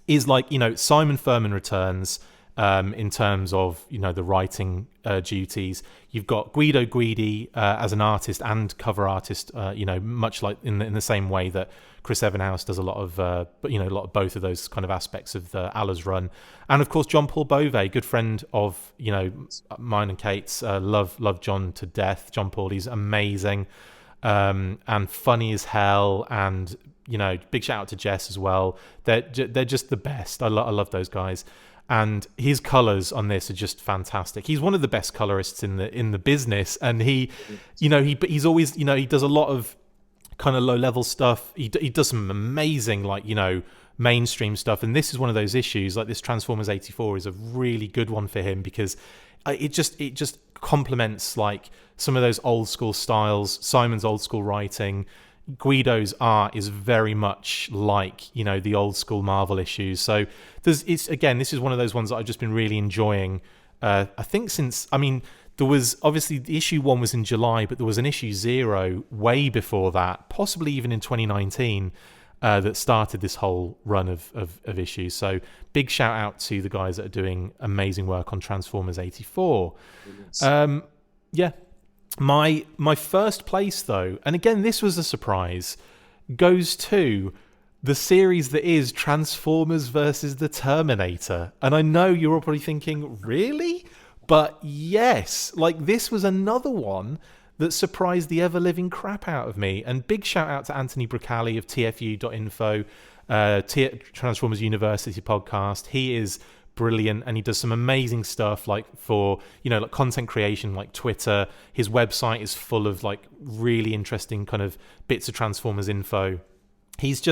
is like, Simon Furman returns in terms of, the writing duties. You've got Guido Guidi as an artist and cover artist, much like in the same way that Chris Evenhouse does a lot of both of those kind of aspects of the Allah's run. And of course, John Paul Bove, good friend of, mine and Kate's, love John to death. John Paul, he's amazing and funny as hell. And, big shout out to Jess as well. They're just the best. I love those guys. And his colors on this are just fantastic. He's one of the best colorists in the business, and he's always, he does a lot of kind of low level stuff. He does some amazing mainstream stuff, and this is one of those issues. Like this Transformers 84 is a really good one for him because it just complements like some of those old school styles, Simon's old school writing. Guido's art is very much like the old school Marvel issues. So this is one of those ones that I've just been really enjoying. I think there was obviously the issue 1 was in July, but there was an issue 0 way before that, possibly even in 2019, that started this whole run of issues. So big shout out to the guys that are doing amazing work on Transformers 84. My first place, though, and again, this was a surprise, goes to the series that is Transformers versus the Terminator. And I know you're all probably thinking, really? But yes, this was another one that surprised the ever-living crap out of me. And big shout out to Anthony Bracali of TFU.info, Transformers University podcast. He is brilliant, and he does some amazing stuff for content creation, like Twitter. His website is full of really interesting kind of bits of Transformers info. He's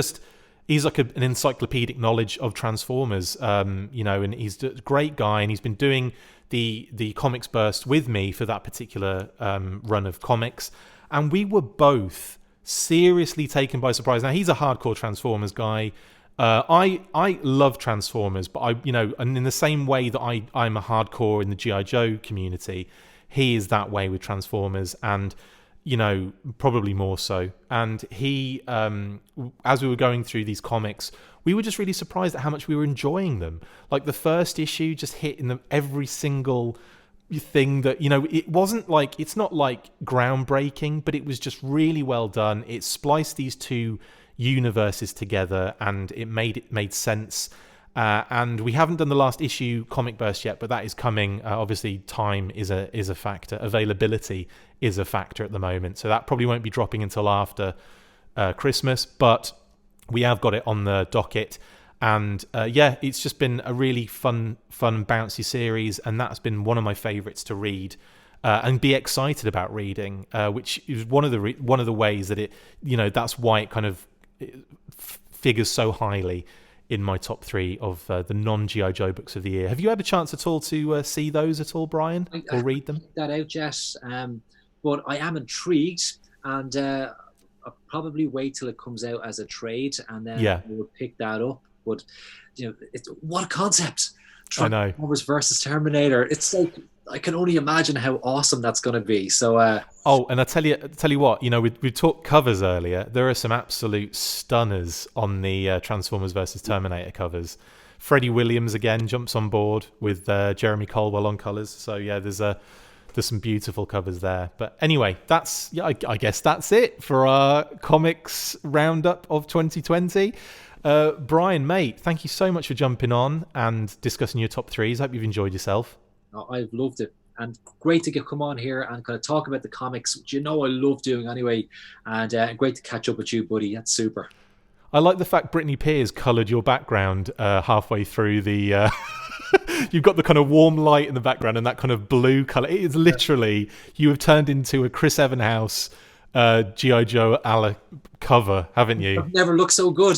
like an encyclopedic knowledge of Transformers, and he's a great guy, and he's been doing the Comics Burst with me for that particular run of comics, and we were both seriously taken by surprise. Now he's a hardcore Transformers guy. I love Transformers, but and in the same way that I'm a hardcore in the G.I. Joe community, he is that way with Transformers, and probably more so. And he, as we were going through these comics, we were just really surprised at how much we were enjoying them. Like the first issue just hit in every single thing that, it wasn't it's not groundbreaking, but it was just really well done. It spliced these two universes together, and it made sense. And we haven't done the last issue Comic Burst yet, but that is coming. Obviously, time is a factor. Availability is a factor at the moment, so that probably won't be dropping until after Christmas. But we have got it on the docket, And yeah, it's just been a really fun and bouncy series, and that's been one of my favourites to read and be excited about reading, which is one of the ways that it, that's why it kind of figures so highly in my top 3 of the non-G.I. Joe books of the year. Have you had a chance at all to see those at all, Brian, or read them? That out, Jess. But I am intrigued, and I'll probably wait till it comes out as a trade, and then I will pick that up. But what a concept! Transformers versus Terminator. It's like, I can only imagine how awesome that's going to be. So, and I tell you what, we talked covers earlier. There are some absolute stunners on the Transformers versus Terminator covers. Freddie Williams again jumps on board with Jeremy Colwell on colours. So yeah, there's some beautiful covers there. But anyway, I guess that's it for our comics roundup of 2020. Brian, mate, thank you so much for jumping on and discussing your top 3s. I hope you've enjoyed yourself. I've loved it, and great to come on here and kind of talk about the comics, which I love doing anyway, and great to catch up with you, buddy. That's super. I like the fact Brittany Pears coloured your background halfway through the... You've got the kind of warm light in the background and that kind of blue colour. It is literally... You have turned into a Chris Evenhouse G.I. Joe a la cover, haven't you? I've never looked so good.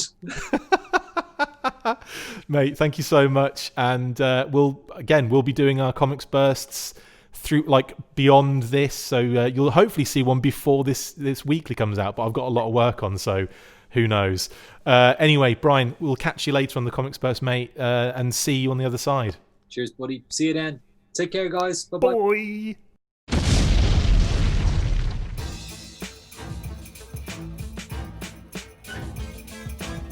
Mate, thank you so much. And we'll be doing our comics bursts through beyond this. So you'll hopefully see one before this weekly comes out. But I've got a lot of work on, so who knows? Anyway, Brian, we'll catch you later on the comics burst, mate, and see you on the other side. Cheers, buddy. See you then. Take care, guys. Bye-bye. Bye.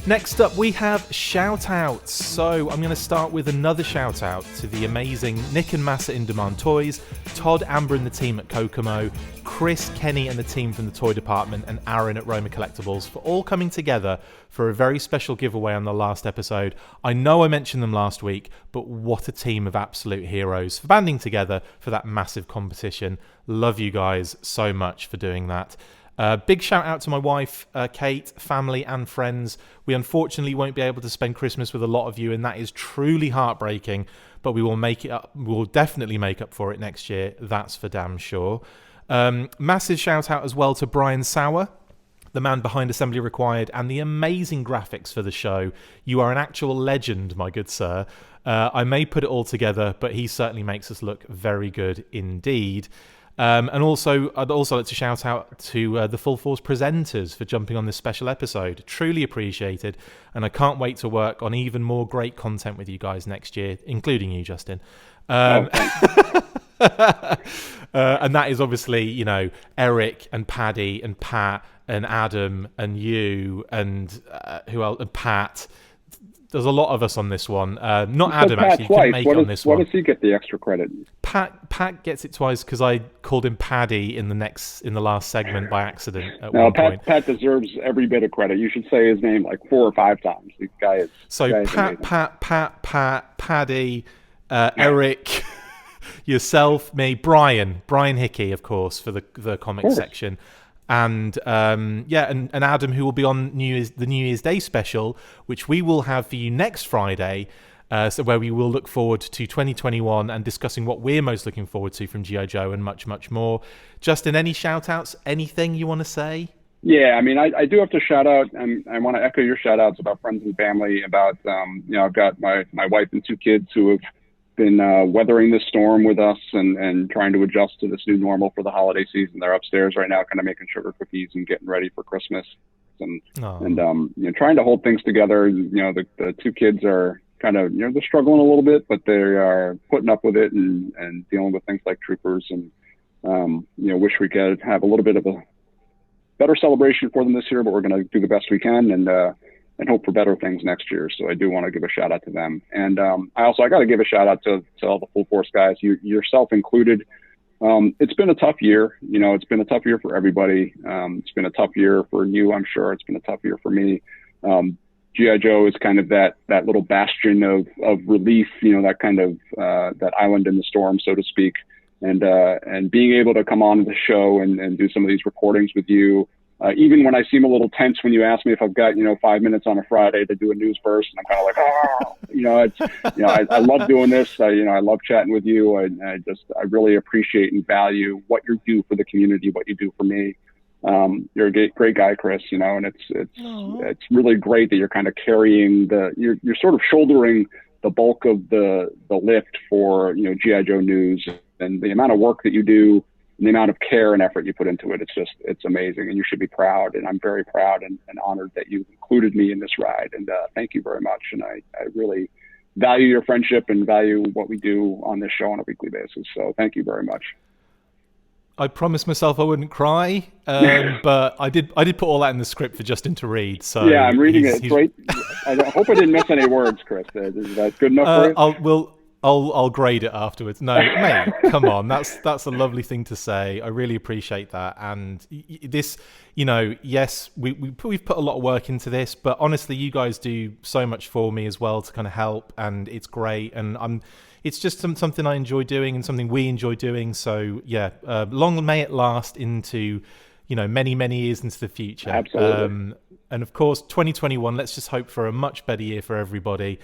Next up, we have shout-outs. So I'm going to start with another shout-out to the amazing Nick and Massa in Demand Toys, Todd, Amber and the team at Kokomo, Chris, Kenny and the team from the toy department, and Aaron at ROMA Collectibles for all coming together for a very special giveaway on the last episode. I know I mentioned them last week, but what a team of absolute heroes for banding together for that massive competition. Love you guys so much for doing that. Big shout out to my wife, Kate, family and friends. We unfortunately won't be able to spend Christmas with a lot of you, and that is truly heartbreaking, but we will make it up. We'll definitely make up for it next year. That's for damn sure. Massive shout out as well to Brian Sauer, the man behind Assembly Required and the amazing graphics for the show. You are an actual legend, my good sir. I may put it all together, but he certainly makes us look very good indeed. And also, I'd also like to shout out to the Full Force presenters for jumping on this special episode. Truly appreciated, and I can't wait to work on even more great content with you guys next year, including you, Justin. And that is obviously, Eric and Paddy and Pat and Adam and you and who else? And Pat. There's a lot of us on this one. Not Adam, actually. He couldn't make it on this one. Why does he get the extra credit? Pat gets it twice because I called him Paddy in the last segment by accident at no, one point. Pat deserves every bit of credit. You should say his name like 4 or 5 times. This guy is. So Pat, Paddy, Eric, yourself, me, Brian Hickey, of course, for the comic section. And and Adam, who will be on the New Year's Day special, which we will have for you next Friday, so where we will look forward to 2021 and discussing what we're most looking forward to from G.I. Joe and much, much more. Justin, any shout-outs? Anything you want to say? Yeah, I mean, I do have to shout out, and I want to echo your shout-outs about friends and family, about, I've got my wife and 2 kids who have been weathering this storm with us and trying to adjust to this new normal for the holiday season. They're upstairs right now kind of making sugar cookies and getting ready for Christmas and trying to hold things together. The 2 kids are kind of, they're struggling a little bit, but they are putting up with it and dealing with things like troopers and, wish we could have a little bit of a better celebration for them this year, but we're going to do the best we can and hope for better things next year. So I do want to give a shout out to them. And I got to give a shout out to all the Full Force guys, yourself included. It's been a tough year. It's been a tough year for everybody. It's been a tough year for you, I'm sure. It's been a tough year for me. G.I. Joe is kind of that little bastion of relief, that kind of that island in the storm, so to speak. And being able to come on the show and do some of these recordings with you, even when I seem a little tense when you ask me if I've got, 5 minutes on a Friday to do a news burst, and I'm kind of like, I love doing this. I love chatting with you. I really appreciate and value what you do for the community, what you do for me. You're a great guy, Chris, and it's really great that you're kind of carrying you're sort of shouldering the bulk of the lift for, G.I. Joe news, and the amount of work that you do and the amount of care and effort you put into it. It's amazing, and you should be proud. And I'm very proud and honored that you included me in this ride. And thank you very much. And I really value your friendship and value what we do on this show on a weekly basis. So thank you very much. I promised myself I wouldn't cry, but I did put all that in the script for Justin to read. So yeah, I'm reading it. It's great. I hope I didn't miss any words, Chris. Is that good enough for you? I'll grade it afterwards. No, mate, come on. That's a lovely thing to say. I really appreciate that. And this, yes, we've put a lot of work into this, but honestly, you guys do so much for me as well to kind of help, and it's great. And it's just something I enjoy doing and something we enjoy doing. So yeah, long may it last into, many, many years into the future. Absolutely. And of course, 2021, let's just hope for a much better year for everybody.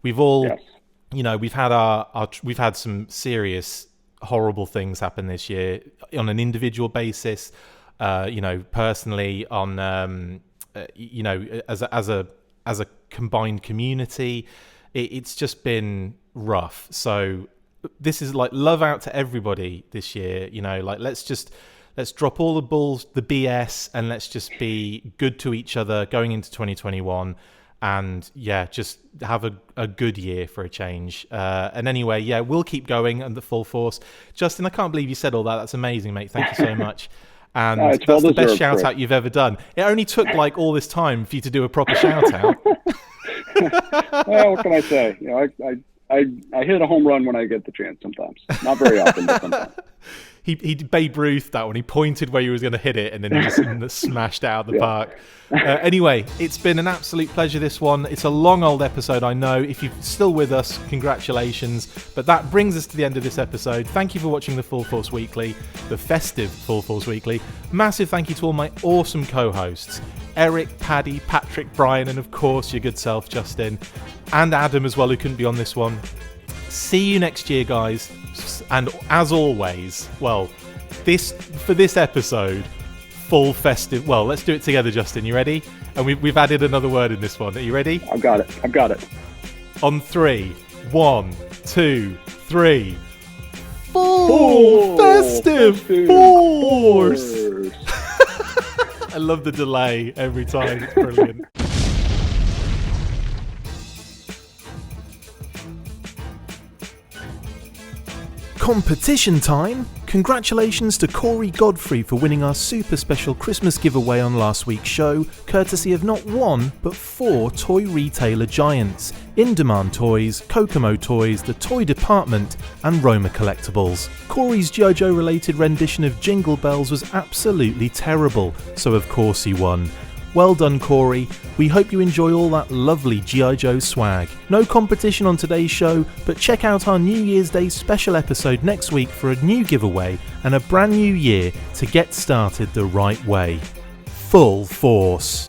We've all... Yes. We've had some serious horrible things happen this year on an individual basis, personally, on as a combined community. It's just been rough. So this is like love out to everybody this year. Let's drop all the BS, and let's just be good to each other going into 2021. And yeah, just have a good year for a change. And anyway, yeah, we'll keep going at the full force. Justin, I can't believe you said all that. That's amazing, mate. Thank you so much. And that's the best shout out you've ever done. It only took like all this time for you to do a proper shout out. Well, what can I say? I hit a home run when I get the chance sometimes. Not very often, but sometimes. He Babe Ruth that one. He pointed where he was going to hit it, and then he just smashed out of the park. Anyway, it's been an absolute pleasure, this one. It's a long old episode, I know. If you're still with us, congratulations. But that brings us to the end of this episode. Thank you for watching the Full Force Weekly, the festive Full Force Weekly. Massive thank you to all my awesome co-hosts, Eric, Paddy, Patrick, Brian, and of course your good self, Justin, and Adam as well, who couldn't be on this one. See you next year, guys. And as always, for this episode, full festive. Well, let's do it together, Justin. You ready? And we've added another word in this one. Are you ready? I've got it. On 3, 1, 2, 3. Full festive force. I love the delay every time. It's brilliant. Competition time! Congratulations to Corey Godfrey for winning our super special Christmas giveaway on last week's show, courtesy of not one, but 4 toy retailer giants: In Demand Toys, Kokomo Toys, The Toy Department, and Roma Collectibles. Corey's G.I. Joe related rendition of Jingle Bells was absolutely terrible, so of course he won. Well done, Corey. We hope you enjoy all that lovely G.I. Joe swag. No competition on today's show, but check out our New Year's Day special episode next week for a new giveaway and a brand new year to get started the right way. Full force.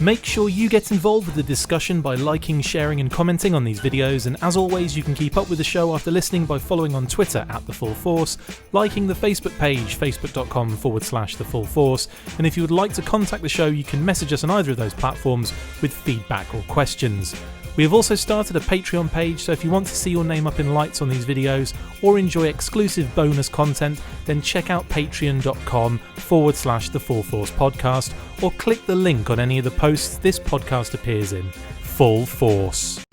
Make sure you get involved with the discussion by liking, sharing and commenting on these videos, and as always you can keep up with the show after listening by following on Twitter at The Full Force, liking the Facebook page facebook.com/The Full Force, and if you would like to contact the show you can message us on either of those platforms with feedback or questions. We have also started a Patreon page, so if you want to see your name up in lights on these videos or enjoy exclusive bonus content, then check out patreon.com/The Full Force Podcast or click the link on any of the posts this podcast appears in. Full Force.